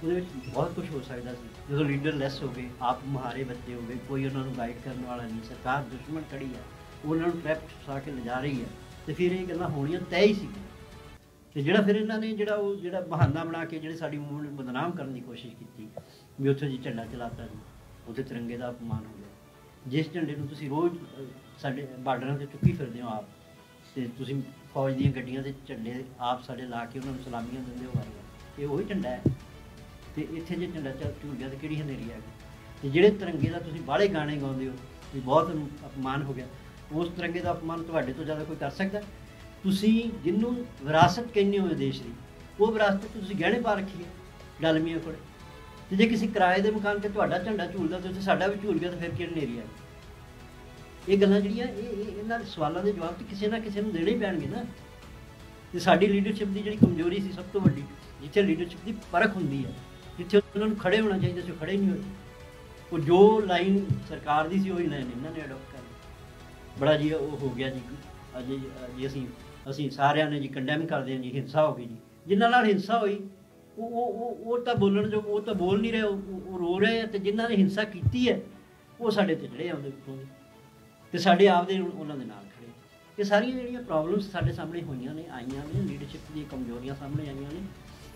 ਉਹਦੇ ਵਿੱਚ ਬਹੁਤ ਕੁਝ ਹੋ ਸਕਦਾ ਸੀ। ਜਦੋਂ ਲੀਡਰ ਲੈਸ ਹੋ ਗਏ, ਆਪ ਮੁਹਾਰੇ ਬੱਚੇ ਹੋ ਗਏ, ਕੋਈ ਉਹਨਾਂ ਨੂੰ ਗਾਈਡ ਕਰਨ ਵਾਲਾ ਨਹੀਂ, ਸਰਕਾਰ ਦੁਸ਼ਮਣ ਖੜੀ ਹੈ, ਉਹਨਾਂ ਨੂੰ ਟ੍ਰੈਪ ਫਸਾ ਕੇ ਲਿਜਾ ਰਹੀ ਹੈ, ਤੇ ਫਿਰ ਇਹ ਗੱਲਾਂ ਹੋਣੀਆਂ ਤੈਅ ਹੀ ਸੀ। ਤੇ ਜਿਹੜਾ ਫਿਰ ਇਹਨਾਂ ਨੇ ਜਿਹੜਾ ਬਹਾਨਾ ਬਣਾ ਕੇ ਜਿਹੜੇ ਸਾਡੀ ਮੂਵਮੈਂਟ ਨੂੰ ਬਦਨਾਮ ਕਰਨ ਦੀ ਕੋਸ਼ਿਸ਼ ਕੀਤੀ ਵੀ ਉੱਥੇ ਜੀ ਝੰਡਾ ਚਲਾਤਾ ਜੀ, ਉੱਥੇ ਤਿਰੰਗੇ ਦਾ ਅਪਮਾਨ ਹੋ ਗਿਆ। ਜਿਸ ਝੰਡੇ ਨੂੰ ਤੁਸੀਂ ਰੋਜ਼ ਸਾਡੇ ਬਾਰਡਰਾਂ 'ਤੇ ਚੁੱਕੀ ਫਿਰਦੇ ਹੋ ਆਪ, ਤੇ ਤੁਸੀਂ ਫੌਜ ਦੀਆਂ ਗੱਡੀਆਂ ਦੇ ਝੰਡੇ ਆਪ ਸਾਡੇ ਲਾ ਕੇ ਉਹਨਾਂ ਨੂੰ ਸਲਾਮੀਆਂ ਦਿੰਦੇ ਹੋ ਵਾਰ-ਵਾਰ, ਇਹ ਉਹੀ ਝੰਡਾ ਹੈ। ਤੇ ਇੱਥੇ ਜੇ ਝੰਡਾ ਝੂਲ ਗਿਆ ਤਾਂ ਕਿਹੜੀ ਹਨੇਰੀ ਆ ਗਈ। ਤੇ ਜਿਹੜੇ ਤਿਰੰਗੇ ਦਾ ਤੁਸੀਂ ਬਾਹਲੇ ਗਾਣੇ ਗਾਉਂਦੇ ਹੋ ਵੀ ਬਹੁਤ ਅਪਮਾਨ ਹੋ ਗਿਆ, ਉਸ ਤਿਰੰਗੇ ਦਾ ਅਪਮਾਨ ਤੁਹਾਡੇ ਤੋਂ ਜ਼ਿਆਦਾ ਕੋਈ ਕਰ ਸਕਦਾ? ਤੁਸੀਂ ਜਿਹਨੂੰ ਵਿਰਾਸਤ ਕਹਿੰਦੇ ਹੋ ਦੇਸ਼ ਦੀ, ਉਹ ਵਿਰਾਸਤ ਤੁਸੀਂ ਗਹਿਣੇ ਪਾ ਰੱਖੀ ਹੈ ਡਾਲਮੀਆਂ ਕੋਲ। ਤੇ ਜੇ ਕਿਸੇ ਕਿਰਾਏ ਦੇ ਮਕਾਨ 'ਤੇ ਤੁਹਾਡਾ ਝੰਡਾ ਝੂਲਦਾ ਤੇ ਉੱਥੇ ਸਾਡਾ ਵੀ ਝੂਲ ਗਿਆ, ਤਾਂ ਫਿਰ ਕਿਹੜੀ ਹਨੇਰੀ ਆ ਗਈ? ਇਹ ਗੱਲਾਂ ਜਿਹੜੀਆਂ ਇਹਨਾਂ ਸਵਾਲਾਂ ਦੇ ਜਵਾਬ ਤਾਂ ਕਿਸੇ ਨਾ ਕਿਸੇ ਨੂੰ ਦੇਣੇ ਹੀ ਪੈਣਗੇ ਨਾ। ਤੇ ਸਾਡੀ ਲੀਡਰਸ਼ਿਪ ਦੀ ਜਿਹੜੀ ਕਮਜ਼ੋਰੀ ਸੀ ਸਭ ਤੋਂ ਵੱਡੀ, ਜਿੱਥੇ ਲੀਡਰਸ਼ਿਪ ਦੀ ਪਰਖ ਹੁੰਦੀ ਹੈ, ਜਿੱਥੇ ਉਹਨਾਂ ਨੂੰ ਖੜੇ ਹੋਣਾ ਚਾਹੀਦਾ ਸੀ, ਉਹ ਖੜੇ ਨਹੀਂ ਹੋਏ। ਉਹ ਜੋ ਲਾਈਨ ਸਰਕਾਰ ਦੀ ਸੀ ਉਹੀ ਲਾਈਨ ਇਹਨਾਂ ਨੇ ਅਡੋਪਟ ਕਰ ਲਈ। ਬੜਾ ਜੀ ਉਹ ਹੋ ਗਿਆ ਜੀ ਜੀ ਅਸੀਂ ਸਾਰਿਆਂ ਨੇ ਜੀ ਕੰਡੈਮ ਕਰਦੇ ਹਾਂ ਜੀ, ਹਿੰਸਾ ਹੋ ਗਈ ਜੀ। ਜਿਨ੍ਹਾਂ ਨਾਲ ਹਿੰਸਾ ਹੋਈ ਉਹ ਤਾਂ ਬੋਲਣ ਜੋ, ਉਹ ਤਾਂ ਬੋਲ ਨਹੀਂ ਰਹੇ, ਉਹ ਰੋ ਰਹੇ ਆ। ਤੇ ਜਿਨ੍ਹਾਂ ਨੇ ਹਿੰਸਾ ਕੀਤੀ ਹੈ ਉਹ ਸਾਡੇ ਤੇ ਚੜੇ ਆਉਂਦੇ ਉੱਤੋਂ ਦੀ, ਤੇ ਸਾਡੇ ਆਪਦੇ ਉਹਨਾਂ ਦੇ ਨਾਲ ਖੜੇ। ਇਹ ਸਾਰੀਆਂ ਜਿਹੜੀਆਂ ਪ੍ਰੋਬਲਮਸ ਸਾਡੇ ਸਾਹਮਣੇ ਹੋਈਆਂ ਨੇ, ਆਈਆਂ ਨੇ, ਲੀਡਰਸ਼ਿਪ ਦੀਆਂ ਕਮਜ਼ੋਰੀਆਂ ਸਾਹਮਣੇ ਆਈਆਂ ਨੇ।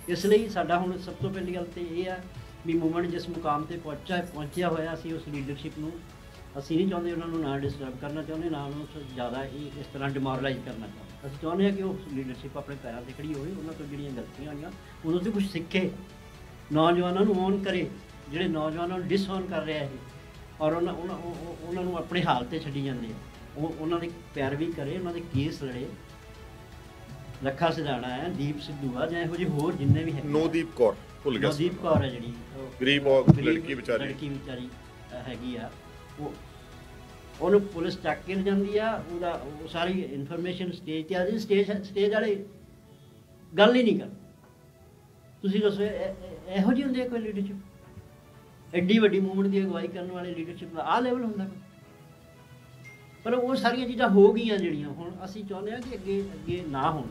ਇਸ ਲਈ ਸਾਡਾ ਹੁਣ ਸਭ ਤੋਂ ਪਹਿਲੀ ਗੱਲ ਤਾਂ ਇਹ ਆ ਵੀ ਮੂਵਮੈਂਟ ਜਿਸ ਮੁਕਾਮ 'ਤੇ ਪਹੁੰਚਿਆ ਹੋਇਆ ਸੀ, ਉਸ ਲੀਡਰਸ਼ਿਪ ਨੂੰ ਅਸੀਂ ਨਹੀਂ ਚਾਹੁੰਦੇ ਉਹਨਾਂ ਨੂੰ ਨਾ ਡਿਸਟਰਬ ਕਰਨਾ ਚਾਹੁੰਦੇ, ਨਾ ਉਹਨੂੰ ਜ਼ਿਆਦਾ ਇਸ ਤਰ੍ਹਾਂ ਡਿਮੋਰਲਾਈਜ਼ ਕਰਨਾ ਚਾਹੁੰਦੇ। ਅਸੀਂ ਚਾਹੁੰਦੇ ਹਾਂ ਕਿ ਉਹ ਲੀਡਰਸ਼ਿਪ ਆਪਣੇ ਪੈਰਾਂ 'ਤੇ ਖੜੀ ਹੋਵੇ, ਉਹਨਾਂ ਤੋਂ ਜਿਹੜੀਆਂ ਗਲਤੀਆਂ ਹੋਈਆਂ ਉਹਨਾਂ ਤੋਂ ਕੁਛ ਸਿੱਖੇ, ਨੌਜਵਾਨਾਂ ਨੂੰ ਔਨ ਕਰੇ, ਜਿਹੜੇ ਨੌਜਵਾਨਾਂ ਨੂੰ ਡਿਸਔਨ ਕਰ ਰਿਹਾ ਇਹ, ਔਰ ਉਹਨਾਂ ਨੂੰ ਆਪਣੇ ਹਾਲ 'ਤੇ ਛੱਡੀ ਜਾਂਦੇ ਆ। ਉਹਨਾਂ ਦੀ ਪੈਰਵੀ ਕਰੇ, ਉਹਨਾਂ ਦੇ ਕੇਸ ਲੜੇ। ਲੱਖਾ ਸਿਧਾਣਾ ਹੈ, ਦੀਪ ਸਿੱਧੂ ਆ, ਜਾਂ ਇਹੋ ਜਿਹੇ ਹੋਰ ਜਿੰਨੇ ਵੀ ਹੈ। ਨੌਦੀਪ ਕੌਰ ਭੁੱਲ ਗਿਆ, ਨੌਦੀਪ ਕੌਰ ਹੈ ਜਿਹੜੀ ਗਰੀਬ ਲੜਕੀ ਵਿਚਾਰੀ ਹੈਗੀ ਆ, ਉਹਨੂੰ ਪੁਲਿਸ ਚੱਕ ਕੇ ਜਾਂਦੀ ਆ। ਉਹ ਸਾਰੀ ਇਨਫੋਰਮੇਸ਼ਨ ਸਟੇਜ 'ਤੇ ਆ ਜੀ। ਸਟੇਜ ਵਾਲੇ ਗੱਲ ਹੀ ਨਹੀਂ ਕਰ। ਤੁਸੀਂ ਦੱਸੋ ਇਹੋ ਜਿਹੀ ਹੁੰਦੀ ਹੈ ਕੋਈ ਲੀਡਰਸ਼ਿਪ? ਐਡੀ ਵੱਡੀ ਮੂਵਮੈਂਟ ਦੀ ਅਗਵਾਈ ਕਰਨ ਵਾਲੇ ਲੀਡਰਸ਼ਿਪ ਦਾ ਆਹ ਲੈਵਲ ਹੁੰਦਾ। ਪਰ ਉਹ ਸਾਰੀਆਂ ਚੀਜ਼ਾਂ ਹੋ ਗਈਆਂ ਜਿਹੜੀਆਂ ਹੁਣ ਅਸੀਂ ਚਾਹੁੰਦੇ ਹਾਂ ਕਿ ਅੱਗੇ ਨਾ ਹੋਣ,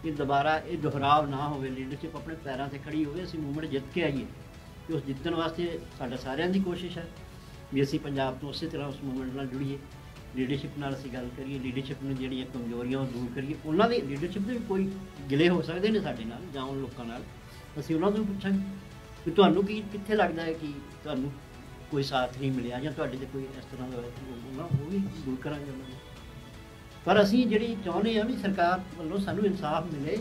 ਕਿ ਦੁਬਾਰਾ ਇਹ ਦੁਹਰਾਵ ਨਾ ਹੋਵੇ। ਲੀਡਰਸ਼ਿਪ ਆਪਣੇ ਪੈਰਾਂ 'ਤੇ ਖੜੀ ਹੋਵੇ, ਅਸੀਂ ਮੂਵਮੈਂਟ ਜਿੱਤ ਕੇ ਆਈਏ। ਕਿ ਉਸ ਜਿੱਤਣ ਵਾਸਤੇ ਸਾਡਾ ਸਾਰਿਆਂ ਦੀ ਕੋਸ਼ਿਸ਼ ਹੈ ਵੀ ਅਸੀਂ ਪੰਜਾਬ ਤੋਂ ਉਸੇ ਤਰ੍ਹਾਂ ਉਸ ਮੂਵਮੈਂਟ ਨਾਲ ਜੁੜੀਏ, ਲੀਡਰਸ਼ਿਪ ਨਾਲ ਅਸੀਂ ਗੱਲ ਕਰੀਏ, ਲੀਡਰਸ਼ਿਪ ਨੂੰ ਜਿਹੜੀਆਂ ਕਮਜ਼ੋਰੀਆਂ ਉਹ ਦੂਰ ਕਰੀਏ। ਉਹਨਾਂ ਦੀ ਲੀਡਰਸ਼ਿਪ ਦੇ ਵੀ ਕੋਈ ਗਿਲੇ ਹੋ ਸਕਦੇ ਨੇ ਸਾਡੇ ਨਾਲ ਜਾਂ ਉਹ ਲੋਕਾਂ ਨਾਲ, ਅਸੀਂ ਉਹਨਾਂ ਤੋਂ ਪੁੱਛਾਂਗੇ ਕਿ ਤੁਹਾਨੂੰ ਕਿੱਥੇ ਲੱਗਦਾ ਹੈ ਕਿ ਤੁਹਾਨੂੰ ਕੋਈ ਸਾਥ ਨਹੀਂ ਮਿਲਿਆ ਜਾਂ ਤੁਹਾਡੇ 'ਤੇ ਕੋਈ ਇਸ ਤਰ੍ਹਾਂ ਦਾ ਹੋਇਆ, ਉਹ ਵੀ ਦੂਰ ਕਰਾਂਗੇ ਉਹਨਾਂ ਨੂੰ। ਪਰ ਅਸੀਂ ਜਿਹੜੀ ਚਾਹੁੰਦੇ ਹਾਂ ਵੀ ਸਰਕਾਰ ਵੱਲੋਂ ਸਾਨੂੰ ਇਨਸਾਫ ਮਿਲੇ।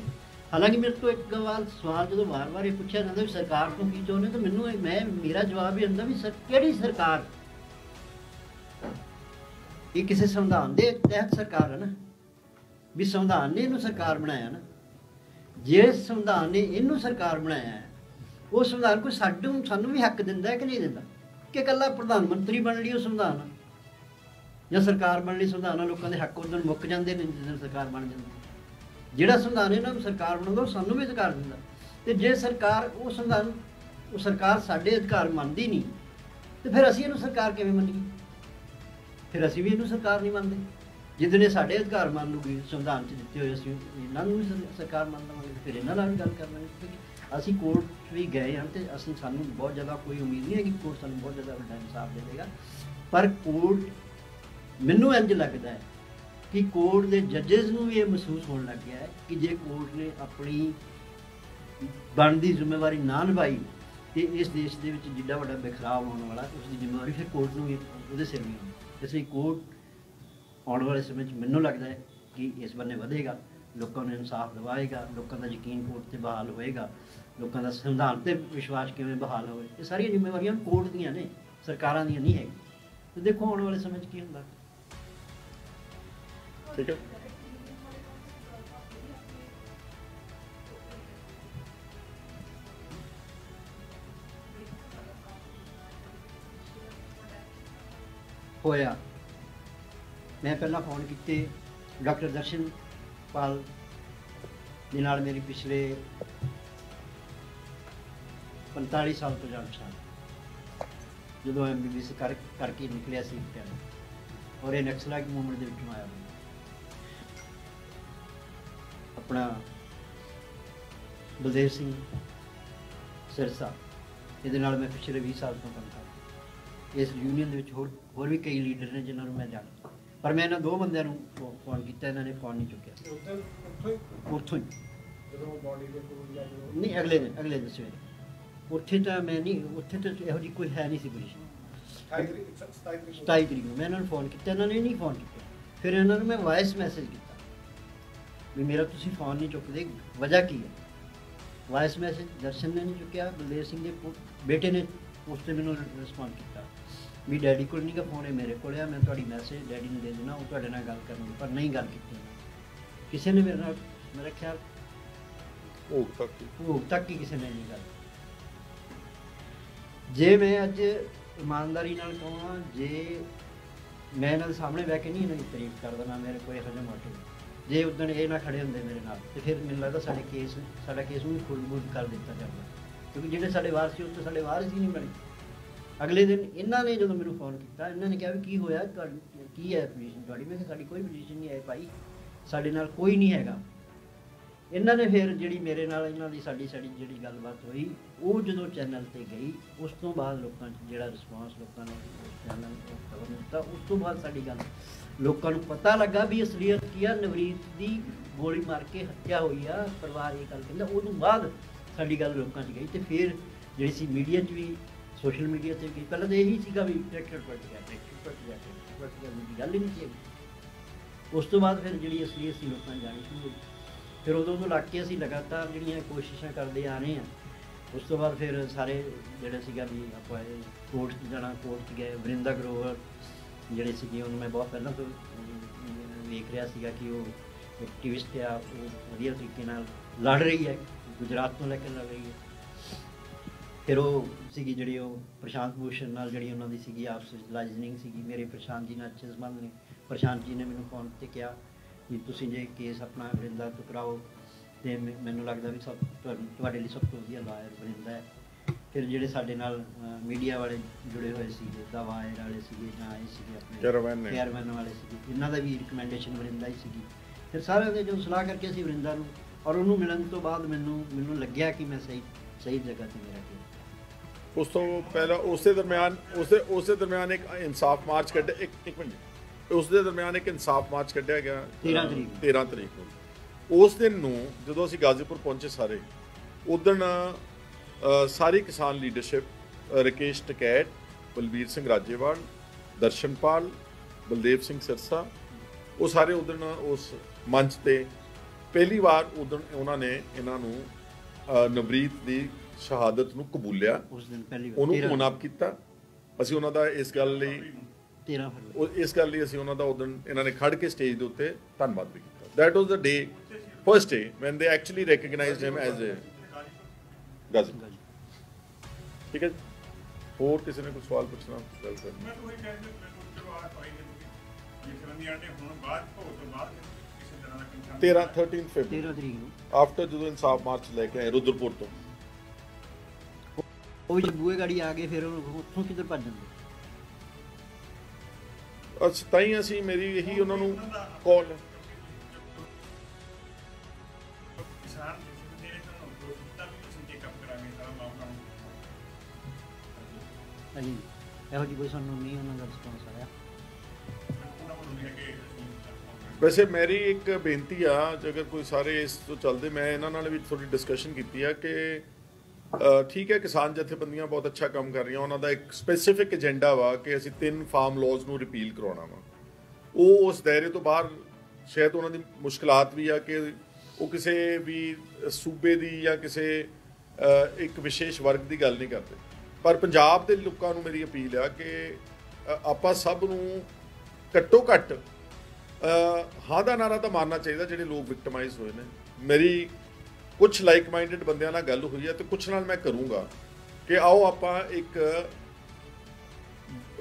ਹਾਲਾਂਕਿ ਮੇਰੇ ਤੋਂ ਇੱਕ ਸਵਾਲ ਜਦੋਂ ਵਾਰ-ਵਾਰ ਇਹ ਪੁੱਛਿਆ ਜਾਂਦਾ ਵੀ ਸਰਕਾਰ ਤੋਂ ਕੀ ਚਾਹੁੰਦੇ, ਤਾਂ ਮੈਨੂੰ ਮੇਰਾ ਜਵਾਬ ਇਹ ਹੁੰਦਾ ਵੀ ਕਿਹੜੀ ਸਰਕਾਰ? ਇਹ ਕਿਸੇ ਸੰਵਿਧਾਨ ਦੇ ਤਹਿਤ ਸਰਕਾਰ ਹੈ ਨਾ, ਵੀ ਸੰਵਿਧਾਨ ਨੇ ਇਹਨੂੰ ਸਰਕਾਰ ਬਣਾਇਆ ਨਾ। ਜੇ ਸੰਵਿਧਾਨ ਨੇ ਇਹਨੂੰ ਸਰਕਾਰ ਬਣਾਇਆ ਹੈ, ਉਹ ਸੰਵਿਧਾਨ ਕੋਈ ਸਾਨੂੰ ਵੀ ਹੱਕ ਦਿੰਦਾ ਹੈ ਕਿ ਨਹੀਂ ਦਿੰਦਾ? ਕਿ ਇਕੱਲਾ ਪ੍ਰਧਾਨ ਮੰਤਰੀ ਬਣਨ ਲਈ ਉਹ ਸੰਵਿਧਾਨ ਆ ਜਾਂ ਸਰਕਾਰ ਬਣਨ ਲਈ ਸੰਵਿਧਾਨ ਆ? ਲੋਕਾਂ ਦੇ ਹੱਕ ਉਦੋਂ ਮੁੱਕ ਜਾਂਦੇ ਨੇ ਜਦੋਂ ਸਰਕਾਰ ਬਣ ਜਾਂਦੀ। ਜਿਹੜਾ ਸੰਵਿਧਾਨ ਇਹਨਾਂ ਨੂੰ ਸਰਕਾਰ ਬਣਾਉਂਦਾ ਉਹ ਸਾਨੂੰ ਵੀ ਅਧਿਕਾਰ ਦਿੰਦਾ। ਅਤੇ ਜੇ ਸਰਕਾਰ ਉਹ ਸਰਕਾਰ ਸਾਡੇ ਅਧਿਕਾਰ ਮੰਨਦੀ ਨਹੀਂ, ਅਤੇ ਫਿਰ ਅਸੀਂ ਇਹਨੂੰ ਸਰਕਾਰ ਕਿਵੇਂ ਮੰਨੀਏ? ਫਿਰ ਅਸੀਂ ਵੀ ਇਹਨੂੰ ਸਰਕਾਰ ਨਹੀਂ ਮੰਨਦੇ। ਜਿੱਦਣ ਇਹ ਸਾਡੇ ਅਧਿਕਾਰ ਮੰਨ ਲੂਗੀ ਸੰਵਿਧਾਨ 'ਚ ਦਿੱਤੇ ਹੋਏ, ਅਸੀਂ ਇਹਨਾਂ ਨੂੰ ਵੀ ਸਰਕਾਰ ਮੰਨ ਲਵਾਂਗੇ, ਫਿਰ ਇਹਨਾਂ ਨਾਲ ਵੀ ਗੱਲ ਕਰ ਲਾਂਗੇ। ਅਸੀਂ ਕੋਰਟ ਵੀ ਗਏ ਹਾਂ ਅਤੇ ਸਾਨੂੰ ਬਹੁਤ ਜ਼ਿਆਦਾ ਕੋਈ ਉਮੀਦ ਨਹੀਂ ਹੈ ਕਿ ਕੋਰਟ ਸਾਨੂੰ ਬਹੁਤ ਜ਼ਿਆਦਾ ਵੱਡਾ ਇਨਸਾਫ ਦੇ ਦੇਗਾ। ਪਰ ਕੋਰਟ, ਮੈਨੂੰ ਇੰਝ ਲੱਗਦਾ ਹੈ ਕਿ ਕੋਰਟ ਦੇ ਜੱਜਿਸ ਨੂੰ ਵੀ ਇਹ ਮਹਿਸੂਸ ਹੋਣ ਲੱਗ ਗਿਆ ਹੈ ਕਿ ਜੇ ਕੋਰਟ ਨੇ ਆਪਣੀ ਬਣਦੀ ਜ਼ਿੰਮੇਵਾਰੀ ਨਾ ਨਿਭਾਈ ਅਤੇ ਇਸ ਦੇਸ਼ ਦੇ ਵਿੱਚ ਜਿੱਡਾ ਵੱਡਾ ਬਿਖਰਾਵ ਹੋਣ ਵਾਲਾ, ਉਸ ਦੀ ਜ਼ਿੰਮੇਵਾਰੀ ਫਿਰ ਕੋਰਟ ਨੂੰ ਵੀ ਉਹਦੇ ਸਿਰ ਵੀ ਹੋਣੀ। ਇਸ ਲਈ ਕੋਰਟ ਆਉਣ ਵਾਲੇ ਸਮੇਂ 'ਚ ਮੈਨੂੰ ਲੱਗਦਾ ਹੈ ਕਿ ਇਸ ਬੰਨੇ ਵਧੇਗਾ, ਲੋਕਾਂ ਨੂੰ ਇਨਸਾਫ ਦਿਵਾਏਗਾ, ਲੋਕਾਂ ਦਾ ਯਕੀਨ ਕੋਰਟ 'ਤੇ ਬਹਾਲ ਹੋਏਗਾ, ਲੋਕਾਂ ਦਾ ਸੰਵਿਧਾਨ 'ਤੇ ਵਿਸ਼ਵਾਸ ਕਿਵੇਂ ਬਹਾਲ ਹੋਵੇ। ਇਹ ਸਾਰੀਆਂ ਜ਼ਿੰਮੇਵਾਰੀਆਂ ਕੋਰਟ ਦੀਆਂ ਨੇ, ਸਰਕਾਰਾਂ ਦੀਆਂ ਨਹੀਂ ਹੈਗੀਆਂ। ਅਤੇ ਦੇਖੋ ਆਉਣ ਵਾਲੇ ਸਮੇਂ 'ਚ ਕੀ ਹੁੰਦਾ। ਠੀਕ ਹੈ। ਹੋਇਆ, ਮੈਂ ਪਹਿਲਾਂ ਫੋਨ ਕੀਤੇ ਡਾਕਟਰ ਦਰਸ਼ਨਪਾਲ ਦੇ ਨਾਲ ਮੇਰੀ ਪਿਛਲੇ 45 ਸਾਲ ਤੋਂ ਜਾਣ ਪਛਾਣ, ਜਦੋਂ MBBS ਕਰਕੇ ਨਿਕਲਿਆ ਸੀ ਪਟਿਆਲਾ, ਔਰ ਇਹ ਨਕਸਲਾਈਟ ਮੂਵਮੈਂਟ ਦੇ ਵਿੱਚੋਂ ਆਇਆ। ਆਪਣਾ ਬਲਦੇਵ ਸਿੰਘ ਸਿਰਸਾ, ਇਹਦੇ ਨਾਲ ਮੈਂ ਪਿਛਲੇ 20 ਸਾਲ ਤੋਂ ਕੰਮ ਕਰਦਾ। ਇਸ ਯੂਨੀਅਨ ਦੇ ਵਿੱਚ ਹੋਰ ਵੀ ਕਈ ਲੀਡਰ ਨੇ ਜਿਨ੍ਹਾਂ ਨੂੰ ਮੈਂ ਜਾਣਦਾ, ਪਰ ਮੈਂ ਇਹਨਾਂ ਦੋ ਬੰਦਿਆਂ ਨੂੰ ਫੋਨ ਕੀਤਾ, ਇਹਨਾਂ ਨੇ ਫੋਨ ਨਹੀਂ ਚੁੱਕਿਆ। ਉੱਥੋਂ ਹੀ ਨਹੀਂ, ਅਗਲੇ ਦਿਨ ਸਵੇਰੇ। ਉੱਥੇ ਤਾਂ ਮੈਂ ਨਹੀਂ, ਉੱਥੇ ਤਾਂ ਇਹੋ ਜਿਹੀ ਕੋਈ ਹੈ ਨਹੀਂ ਸੀ ਪੋਜੀਸ਼ਨ। 27 ਤਰੀਕ ਨੂੰ ਮੈਂ ਇਹਨਾਂ ਨੂੰ ਫੋਨ ਕੀਤਾ, ਇਹਨਾਂ ਨੇ ਨਹੀਂ ਫੋਨ ਚੁੱਕਿਆ। ਫਿਰ ਇਹਨਾਂ ਨੂੰ ਮੈਂ ਵਾਇਸ ਮੈਸੇਜ ਕੀਤਾ ਵੀ ਮੇਰਾ ਤੁਸੀਂ ਫੋਨ ਨਹੀਂ ਚੁੱਕਦੇ, ਵਜ੍ਹਾ ਕੀ ਹੈ? ਵਾਇਸ ਮੈਸੇਜ ਦਰਸ਼ਨ ਨੇ ਨਹੀਂ ਚੁੱਕਿਆ, ਬਲਦੇਵ ਸਿੰਘ ਦੇ ਬੇਟੇ ਨੇ ਉਸ 'ਤੇ ਮੈਨੂੰ ਰਿਸਪੌਂਡ ਕੀਤਾ ਵੀ ਡੈਡੀ ਕੋਲ ਨਹੀਂ ਗਾ ਫੋਨ, ਹੈ ਮੇਰੇ ਕੋਲ ਆ, ਮੈਂ ਤੁਹਾਡੀ ਮੈਸੇਜ ਡੈਡੀ ਨੂੰ ਦੇ ਦੇਣਾ, ਉਹ ਤੁਹਾਡੇ ਨਾਲ ਗੱਲ ਕਰਨਗੇ। ਪਰ ਨਹੀਂ ਗੱਲ ਕੀਤੀ ਕਿਸੇ ਨੇ ਮੇਰੇ ਨਾਲ, ਮੇਰਾ ਖਿਆਲ ਭੋਗ ਤੱਕ ਹੀ ਕਿਸੇ ਨੇ ਨਹੀਂ ਗੱਲ। ਜੇ ਮੈਂ ਅੱਜ ਇਮਾਨਦਾਰੀ ਨਾਲ ਕਹਾਂ, ਜੇ ਮੈਂ ਇਹਨਾਂ ਦੇ ਸਾਹਮਣੇ ਬਹਿ ਕੇ ਨਹੀਂ ਇਹਨਾਂ ਦੀ ਤਾਰੀਫ ਕਰਦਾ, ਨਾ ਮੇਰੇ ਕੋਈ ਇਹੋ ਜਿਹਾ ਮੋਟਿਵ, ਜੇ ਉਦੋਂ ਇਹ ਨਾ ਖੜੇ ਹੁੰਦੇ ਮੇਰੇ ਨਾਲ, ਤੇ ਫਿਰ ਮੈਨੂੰ ਲੱਗਦਾ ਸਾਡਾ ਕੇਸ ਨੂੰ ਵੀ ਖੁੱਲ੍ਹ ਕਰ ਦਿੱਤਾ ਜਾਂਦਾ, ਕਿਉਂਕਿ ਜਿਹੜੇ ਸਾਡੇ ਵਾਰਸ ਸੀ ਉੱਥੇ ਸਾਡੇ ਵਾਰਸ ਹੀ ਨਹੀਂ ਬਣੇ। ਅਗਲੇ ਦਿਨ ਇਹਨਾਂ ਨੇ ਜਦੋਂ ਮੈਨੂੰ ਫੋਨ ਕੀਤਾ, ਇਹਨਾਂ ਨੇ ਕਿਹਾ ਵੀ ਕੀ ਹੋਇਆ, ਕੀ ਹੈ ਪੋਜੀਸ਼ਨ ਤੁਹਾਡੀ? ਮੈਂ ਕਿਹਾ ਸਾਡੀ ਕੋਈ ਪੋਜੀਸ਼ਨ ਨਹੀਂ ਹੈ ਭਾਈ, ਸਾਡੇ ਨਾਲ ਕੋਈ ਨਹੀਂ ਹੈਗਾ। ਇਹਨਾਂ ਨੇ ਫਿਰ ਜਿਹੜੀ ਮੇਰੇ ਨਾਲ ਇਹਨਾਂ ਦੀ ਸਾਡੀ ਜਿਹੜੀ ਗੱਲਬਾਤ ਹੋਈ, ਉਹ ਜਦੋਂ ਚੈਨਲ 'ਤੇ ਗਈ, ਉਸ ਤੋਂ ਬਾਅਦ ਲੋਕਾਂ 'ਚ ਜਿਹੜਾ ਰਿਸਪੌਂਸ ਲੋਕਾਂ ਨੇ ਚੈਨਲ ਖਬਰ ਦਿੱਤਾ, ਉਸ ਤੋਂ ਬਾਅਦ ਸਾਡੀ ਗੱਲ ਲੋਕਾਂ ਨੂੰ ਪਤਾ ਲੱਗਾ ਵੀ ਅਸਲੀਅਤ ਕੀ ਆ, ਨਵਰੀਤ ਦੀ ਗੋਲੀ ਮਾਰ ਕੇ ਹੱਤਿਆ ਹੋਈ ਆ, ਪਰਿਵਾਰ ਇਹ ਗੱਲ ਕਹਿੰਦਾ। ਉਦੋਂ ਬਾਅਦ ਸਾਡੀ ਗੱਲ ਲੋਕਾਂ 'ਚ ਗਈ, ਅਤੇ ਫਿਰ ਜਿਹੜੀ ਸੀ ਮੀਡੀਆ 'ਚ ਵੀ, ਸੋਸ਼ਲ ਮੀਡੀਆ 'ਤੇ ਵੀ। ਪਹਿਲਾਂ ਤਾਂ ਇਹੀ ਸੀਗਾ ਵੀ ਟਰੈਕਟਰ ਪਲਟ ਗਿਆ ਦੀ ਗੱਲ ਹੀ ਨਹੀਂ ਸੀ। ਉਸ ਤੋਂ ਬਾਅਦ ਫਿਰ ਜਿਹੜੀ ਅਸਲੀਅਤ ਸੀ ਲੋਕਾਂ ਨੇ ਜਾਣੀ ਸ਼ੁਰੂ ਹੋਈ। ਫਿਰ ਉਦੋਂ ਤੋਂ ਲੱਗ ਕੇ ਅਸੀਂ ਲਗਾਤਾਰ ਜਿਹੜੀਆਂ ਕੋਸ਼ਿਸ਼ਾਂ ਕਰਦੇ ਆ ਰਹੇ ਹਾਂ ਉਸ ਤੋਂ ਬਾਅਦ ਫਿਰ ਸਾਰੇ ਜਿਹੜੇ ਸੀਗਾ ਵੀ ਆਪਾਂ ਇਹ ਕੋਰਟ 'ਚ ਜਾਣਾ, ਕੋਰਟ 'ਚ ਗਏ। ਵਰਿੰਦਾ ਗਰੋਵਰ ਜਿਹੜੇ ਸੀਗੇ ਉਹਨੂੰ ਮੈਂ ਬਹੁਤ ਪਹਿਲਾਂ ਤੋਂ ਵੇਖ ਰਿਹਾ ਸੀਗਾ ਕਿ ਉਹ ਐਕਟਿਵਿਸਟ ਆ, ਉਹ ਵਧੀਆ ਤਰੀਕੇ ਨਾਲ ਲੜ ਰਹੀ ਹੈ, ਗੁਜਰਾਤ ਤੋਂ ਲੈ ਕੇ ਲੜ ਰਹੀ ਹੈ। ਫਿਰ ਉਹ ਸੀਗੀ ਜਿਹੜੀ ਉਹ ਪ੍ਰਸ਼ਾਂਤ ਭੂਸ਼ਣ ਨਾਲ ਜਿਹੜੀ ਉਹਨਾਂ ਦੀ ਸੀਗੀ ਆਪਸ ਵਿੱਚ ਲਾਈਜ਼ਨਿੰਗ ਸੀਗੀ। ਮੇਰੇ ਪ੍ਰਸ਼ਾਂਤ ਜੀ ਨਾਲ ਅੱਛੇ ਸੰਬੰਧ ਨੇ। ਪ੍ਰਸ਼ਾਂਤ ਜੀ ਨੇ ਮੈਨੂੰ ਫੋਨ 'ਤੇ ਕਿਹਾ ਕਿ ਤੁਸੀਂ ਜੇ ਕੇਸ ਆਪਣਾ ਵਰਿੰਦਾ ਤੋਂ ਕਰਾਓ ਅਤੇ ਮੈਨੂੰ ਲੱਗਦਾ ਵੀ ਤੁਹਾਡੇ ਲਈ ਸਭ ਤੋਂ ਵਧੀਆ ਲਾਇਰ ਵਰਿੰਦਾ ਹੈ। ਫਿਰ ਜਿਹੜੇ ਸਾਡੇ ਨਾਲ ਮੀਡੀਆ ਵਾਲੇ ਜੁੜੇ ਹੋਏ ਸੀਗੇ, ਦਾ ਵਾਇਰ ਵਾਲੇ ਸੀਗੇ ਜਾਂ ਇਹ ਸੀਗੇ ਆਪਣੇ ਕੈਰਵਨ ਵਾਲੇ ਸੀਗੇ, ਇਹਨਾਂ ਦਾ ਵੀ ਰਿਕਮੈਂਡੇਸ਼ਨ ਵਰਿੰਦਾ ਹੀ ਸੀਗੀ। ਫਿਰ ਸਾਰਿਆਂ ਦੇ ਜੋ ਸਲਾਹ ਕਰਕੇ ਅਸੀਂ ਵਰਿੰਦਾ ਨੂੰ, ਔਰ ਉਹਨੂੰ ਮਿਲਣ ਤੋਂ ਬਾਅਦ ਮੈਨੂੰ ਲੱਗਿਆ ਕਿ ਮੈਂ ਸਹੀ ਜਗ੍ਹਾ 'ਤੇ ਮੇਰਾ ਕੇਸ। ਉਸ ਤੋਂ ਪਹਿਲਾਂ ਉਸੇ ਦਰਮਿਆਨ ਇੱਕ ਇਨਸਾਫ ਮਾਰਚ ਕੱਢਿਆ, ਇੱਕ ਮਿੰਟ, ਉਸ ਦੇ ਦਰਮਿਆਨ ਇੱਕ ਇਨਸਾਫ ਮਾਰਚ ਕੱਢਿਆ ਗਿਆ 13 ਤਰੀਕ ਨੂੰ। ਉਸ ਦਿਨ ਨੂੰ ਜਦੋਂ ਅਸੀਂ ਗਾਜ਼ੀਪੁਰ ਪਹੁੰਚੇ ਸਾਰੇ, ਉਦਣ ਸਾਰੀ ਕਿਸਾਨ ਲੀਡਰਸ਼ਿਪ ਰਕੇਸ਼ ਟਕੈਤ, ਬਲਬੀਰ ਸਿੰਘ ਰਾਜੇਵਾਲ, ਦਰਸ਼ਨਪਾਲ, ਬਲਦੇਵ ਸਿੰਘ ਸਿਰਸਾ, ਉਹ ਸਾਰੇ ਉਦਣ ਉਸ ਮੰਚ ਤੇ ਪਹਿਲੀ ਵਾਰ ਉਦਣ ਉਹਨਾਂ ਨੇ ਇਹਨਾਂ ਨੂੰ ਨਵਰੀਤ ਦੀ ਸ਼ਹਾਦਤ ਨੂੰ ਕਬੂਲਿਆ, ਉਸ ਦਿਨ ਪਹਿਲੀ ਉਹਨੂੰ ਮੁਨਾਬ ਕੀਤਾ। ਅਸੀਂ ਉਹਨਾਂ ਦਾ ਇਸ ਗੱਲ ਲਈ 13 ਫਰਵਰੀ ਅਸੀਂ ਉਹਨਾਂ ਦਾ ਉਦੋਂ ਇਹਨਾਂ ਨੇ ਖੜ ਕੇ ਸਟੇਜ ਦੇ ਉੱਤੇ ਧੰਨਵਾਦ ਵੀ ਕੀਤਾ। That was the day, first day when they actually recognised him as a ਗਾਜ਼ੀ। ਠੀਕ ਹੈ ਜੀ, ਹੋਰ ਕਿਸੇ ਨੇ ਕੋਈ ਸਵਾਲ ਪੁੱਛਣਾ? ਗੱਲ ਕਰਨੀ। ਮੈਂ ਤਾਂ ਉਹੀ ਕਹਿੰਦਾ ਮੈਨੂੰ ਜਵਾਬ ਪਾਈ ਨੇ ਜਿਸ ਰੰਦੀਆਂ ਨੇ ਹੁਣ ਬਾਅਦ ਤੋਂ ਬਾਅਦ ਕਿਸੇ ਤਰ੍ਹਾਂ ਦਾ 13 ਫਰਵਰੀ ਨੂੰ ਆਫਟਰ ਜਦੋਂ ਇਨਸਾਫ ਮਾਰਚ ਲੈ ਕੇ ਆਏ ਰੁਦਰਪੁਰ ਤੋਂ, ਉਹ ਵੀ ਬੂਹੇ ਗਾੜੀ ਆ ਗਏ, ਫਿਰ ਉੱਥੋਂ ਕਿੱਧਰ ਭੱਜ ਜਾਂਦੇ। ਤਾਂ ਹੀ ਅਸੀਂ ਮੇਰੀ ਇਹੀ ਉਹਨਾਂ ਨੂੰ ਕਾਲ ਹੈ। ਹਾਂਜੀ, ਇਹੋ ਜਿਹੀ ਕੋਈ ਸਾਨੂੰ ਨਹੀਂ ਉਹਨਾਂ ਦਾ ਰਿਸਪੌਂਸ ਆਇਆ। ਵੈਸੇ ਮੇਰੀ ਇੱਕ ਬੇਨਤੀ ਆ, ਜੇਕਰ ਕੋਈ ਸਾਰੇ ਇਸ ਤੋਂ ਚੱਲਦੇ, ਮੈਂ ਇਹਨਾਂ ਨਾਲ ਵੀ ਥੋੜੀ ਡਿਸਕਸ਼ਨ ਕੀਤੀ ਆ ਕਿ ਠੀਕ ਹੈ ਕਿਸਾਨ ਜਥੇਬੰਦੀਆਂ ਬਹੁਤ ਅੱਛਾ ਕੰਮ ਕਰ ਰਹੀਆਂ, ਉਹਨਾਂ ਦਾ ਇੱਕ ਸਪੈਸੀਫਿਕ ਏਜੰਡਾ ਵਾ ਕਿ ਅਸੀਂ 3 ਫਾਰਮ ਲਾਜ਼ ਨੂੰ ਰਿਪੀਲ ਕਰਵਾਉਣਾ ਵਾ। ਉਹ ਉਸ ਦਾਇਰੇ ਤੋਂ ਬਾਹਰ ਸ਼ਾਇਦ ਉਹਨਾਂ ਦੀ ਮੁਸ਼ਕਲਾਤ ਵੀ ਆ ਕਿ ਉਹ ਕਿਸੇ ਵੀ ਸੂਬੇ ਦੀ ਜਾਂ ਕਿਸੇ ਇੱਕ ਵਿਸ਼ੇਸ਼ ਵਰਗ ਦੀ ਗੱਲ ਨਹੀਂ ਕਰਦੇ। ਪਰ ਪੰਜਾਬ ਦੇ ਲੋਕਾਂ ਨੂੰ ਮੇਰੀ ਅਪੀਲ ਆ ਕਿ ਆਪਾਂ ਸਭ ਨੂੰ ਘੱਟੋ ਘੱਟ ਹਾਂ ਦਾ ਨਾਰਾ ਤਾਂ ਮਾਰਨਾ ਚਾਹੀਦਾ ਜਿਹੜੇ ਲੋਕ ਵਿਕਟਮਾਈਜ਼ ਹੋਏ ਨੇ। ਮੇਰੀ ਕੁਛ ਲਾਈਕ ਮਾਈਂਡਡ ਬੰਦਿਆਂ ਨਾਲ ਗੱਲ ਹੋਈ ਹੈ ਤੇ ਕੁਛ ਨਾਲ ਮੈਂ ਕਰੂੰਗਾ ਕਿ ਆਓ ਆਪਾਂ ਇੱਕ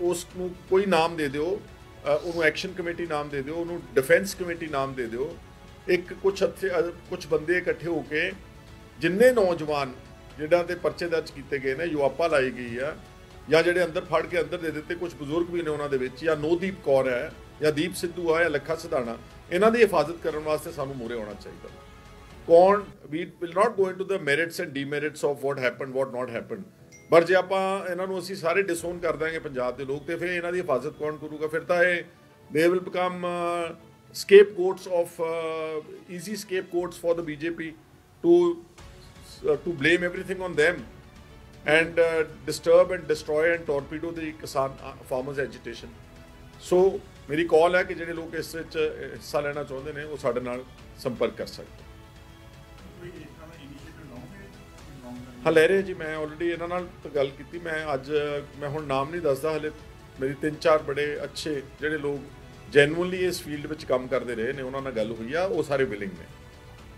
ਉਸ ਨੂੰ ਕੋਈ ਨਾਮ ਦੇ ਦਿਓ, ਉਹਨੂੰ ਐਕਸ਼ਨ ਕਮੇਟੀ ਨਾਮ ਦੇ ਦਿਓ, ਉਹਨੂੰ ਡਿਫੈਂਸ ਕਮੇਟੀ ਨਾਮ ਦੇ ਦਿਓ। ਇੱਕ ਕੁਛ ਬੰਦੇ ਇਕੱਠੇ ਹੋ ਕੇ ਜਿੰਨੇ ਨੌਜਵਾਨ ਜਿਹਨਾਂ ਦੇ ਪਰਚੇ ਦਰਜ ਕੀਤੇ ਗਏ ਨੇ, ਯੁਆਪਾ ਲਾਈ ਗਈ ਆ, ਜਾਂ ਜਿਹੜੇ ਅੰਦਰ ਫੜ ਕੇ ਅੰਦਰ ਦੇ ਦਿੱਤੇ, ਕੁਝ ਬਜ਼ੁਰਗ ਵੀ ਨੇ ਉਹਨਾਂ ਦੇ ਵਿੱਚ, ਜਾਂ ਨੋਦੀਪ ਕੌਰ ਹੈ ਜਾਂ ਦੀਪ ਸਿੱਧੂ ਆ ਜਾਂ ਲੱਖਾ ਸਿਧਾਣਾ, ਇਹਨਾਂ ਦੀ ਹਿਫਾਜ਼ਤ ਕਰਨ ਵਾਸਤੇ ਸਾਨੂੰ ਮੂਹਰੇ ਆਉਣਾ ਚਾਹੀਦਾ। ਕੌਣ we will not go into the merits and demerits of what happened what not happened, ਪਰ ਜੇ ਆਪਾਂ ਇਹਨਾਂ ਨੂੰ ਅਸੀਂ ਸਾਰੇ ਡਿਸਓਨ ਕਰ ਦਾਂਗੇ ਪੰਜਾਬ ਦੇ ਲੋਕ, ਤੇ ਫਿਰ ਇਹਨਾਂ ਦੀ ਹਿਫਾਜ਼ਤ ਕੌਣ ਕਰੂਗਾ? ਫਿਰ ਤਾਂ ਇਹ they will become scapegoats of easy scapegoats for the BJP to blame everything on them and disturb and destroy and torpedo the kisan farmers agitation. So ਮੇਰੀ ਕਾਲ ਹੈ ਕਿ ਜਿਹੜੇ ਲੋਕ ਇਸ ਵਿੱਚ ਹਿੱਸਾ ਲੈਣਾ ਚਾਹੁੰਦੇ ਨੇ ਉਹ ਸਾਡੇ ਨਾਲ ਸੰਪਰਕ ਕਰ ਸਕਦੇ। ਹਾਂ, ਲੈ ਰਹੇ ਜੀ, ਮੈਂ ਆਲਰੇਡੀ ਇਹਨਾਂ ਨਾਲ ਗੱਲ ਕੀਤੀ। ਮੈਂ ਹੁਣ ਨਾਮ ਨਹੀਂ ਦੱਸਦਾ ਹਲੇ, ਮੇਰੀ 3-4 ਬੜੇ ਅੱਛੇ ਜਿਹੜੇ ਲੋਕ ਜੈਨੂਅਨਲੀ ਇਸ ਫੀਲਡ ਵਿੱਚ ਕੰਮ ਕਰਦੇ ਰਹੇ ਨੇ, ਉਹਨਾਂ ਨਾਲ ਗੱਲ ਹੋਈ ਆ, ਉਹ ਸਾਰੇ ਵਿਲਿੰਗ ਨੇ।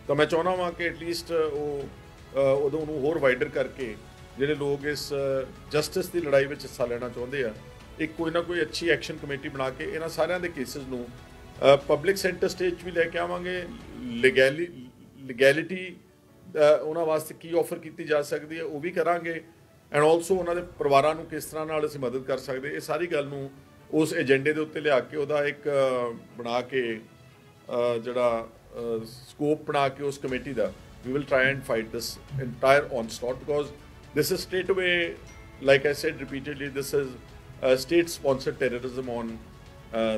ਤਾਂ ਮੈਂ ਚਾਹੁੰਦਾ ਵਾਂ ਕਿ ਐਟਲੀਸਟ ਉਦੋਂ ਉਹਨੂੰ ਹੋਰ ਵਾਈਡਰ ਕਰਕੇ ਜਿਹੜੇ ਲੋਕ ਇਸ ਜਸਟਿਸ ਦੀ ਲੜਾਈ ਵਿੱਚ ਹਿੱਸਾ ਲੈਣਾ ਚਾਹੁੰਦੇ ਆ, ਇੱਕ ਕੋਈ ਨਾ ਕੋਈ ਅੱਛੀ ਐਕਸ਼ਨ ਕਮੇਟੀ ਬਣਾ ਕੇ ਇਹਨਾਂ ਸਾਰਿਆਂ ਦੇ ਕੇਸਿਸ ਨੂੰ ਪਬਲਿਕ ਸੈਂਟਰ ਸਟੇਜ 'ਚ ਵੀ ਲੈ ਕੇ ਆਵਾਂਗੇ। ਲੀਗੈਲਿਟੀ ਉਹਨਾਂ ਵਾਸਤੇ ਕੀ ਆਫਰ ਕੀਤੀ ਜਾ ਸਕਦੀ ਹੈ ਉਹ ਵੀ ਕਰਾਂਗੇ, ਐਂਡ ਆਲਸੋ ਉਹਨਾਂ ਦੇ ਪਰਿਵਾਰਾਂ ਨੂੰ ਕਿਸ ਤਰ੍ਹਾਂ ਨਾਲ ਅਸੀਂ ਮਦਦ ਕਰ ਸਕਦੇ, ਇਹ ਸਾਰੀ ਗੱਲ ਨੂੰ ਉਸ ਏਜੰਡੇ ਦੇ ਉੱਤੇ ਲਿਆ ਕੇ ਉਹਦਾ ਇੱਕ ਬਣਾ ਕੇ ਜਿਹੜਾ ਸਕੋਪ ਬਣਾ ਕੇ ਉਸ committee the we will try and fight this entire onslaught, because this is straight away, like I said repeatedly, this is state sponsored terrorism on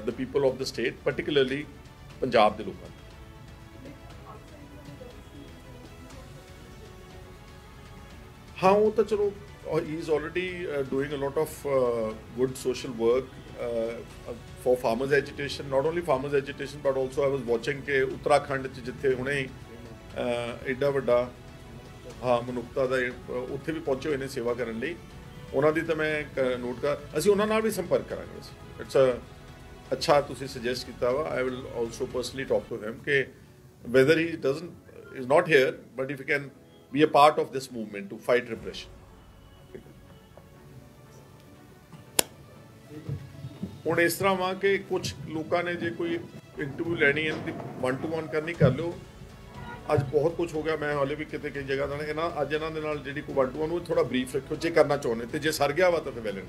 the people of the state, particularly Punjab ਦੇ ਲੋਕਾਂ। ਹਾਂ, ਉਹ ਤਾਂ ਚਲੋ he is already doing a lot of good social work for farmers agitation, not only farmers agitation but also I was watching ਕਿ ਉੱਤਰਾਖੰਡ 'ਚ ਜਿੱਥੇ ਹੁਣੇ ਐਡਾ ਵੱਡਾ ਹਾਂ ਮਨੁੱਖਤਾ ਦਾ ਉੱਥੇ ਵੀ ਪਹੁੰਚੇ ਹੋਏ ਨੇ ਸੇਵਾ ਕਰਨ ਲਈ। ਉਹਨਾਂ ਦੀ ਤਾਂ ਮੈਂ ਨੋਟ ਕਰ, ਅਸੀਂ ਉਹਨਾਂ ਨਾਲ ਵੀ ਸੰਪਰਕ ਕਰਾਂਗੇ। ਅਸੀਂ ਇਟਸ ਅ ਅੱਛਾ ਤੁਸੀਂ ਸੁਜੈਸਟ ਕੀਤਾ ਵਾ। I will also personally talk to him ਕਿ whether he doesn't is not here, but if he can be a part of this movement to fight repression. ਹੁਣ ਇਸ ਤਰ੍ਹਾਂ ਵਾ ਕਿ ਕੁਝ ਲੋਕਾਂ ਨੇ ਜੇ ਕੋਈ ਇੰਟਰਵਿਊ ਲੈਣੀ ਹੈ ਤਾਂ 1-to-1 ਕਰਨੀ ਕਰ ਲਿਓ। ਅੱਜ ਬਹੁਤ ਕੁਝ ਹੋ ਗਿਆ, ਮੈਂ ਹਾਲੇ ਵੀ ਕਿਤੇ ਕਈ ਜਗ੍ਹਾ ਦਾ ਅੱਜ ਇਹਨਾਂ ਦੇ ਨਾਲ ਜਿਹੜੀ ਕੋਈ 1-to-1 ਨੂੰ ਥੋੜਾ ਬਰੀਫ ਰੱਖਿਓ ਜੇ ਕਰਨਾ ਚਾਹੁੰਦੇ, ਤੇ ਜੇ ਸਰ ਗਿਆ ਵਾ ਤਾਂ ਫਿਰ ਵੈਲਿਡ।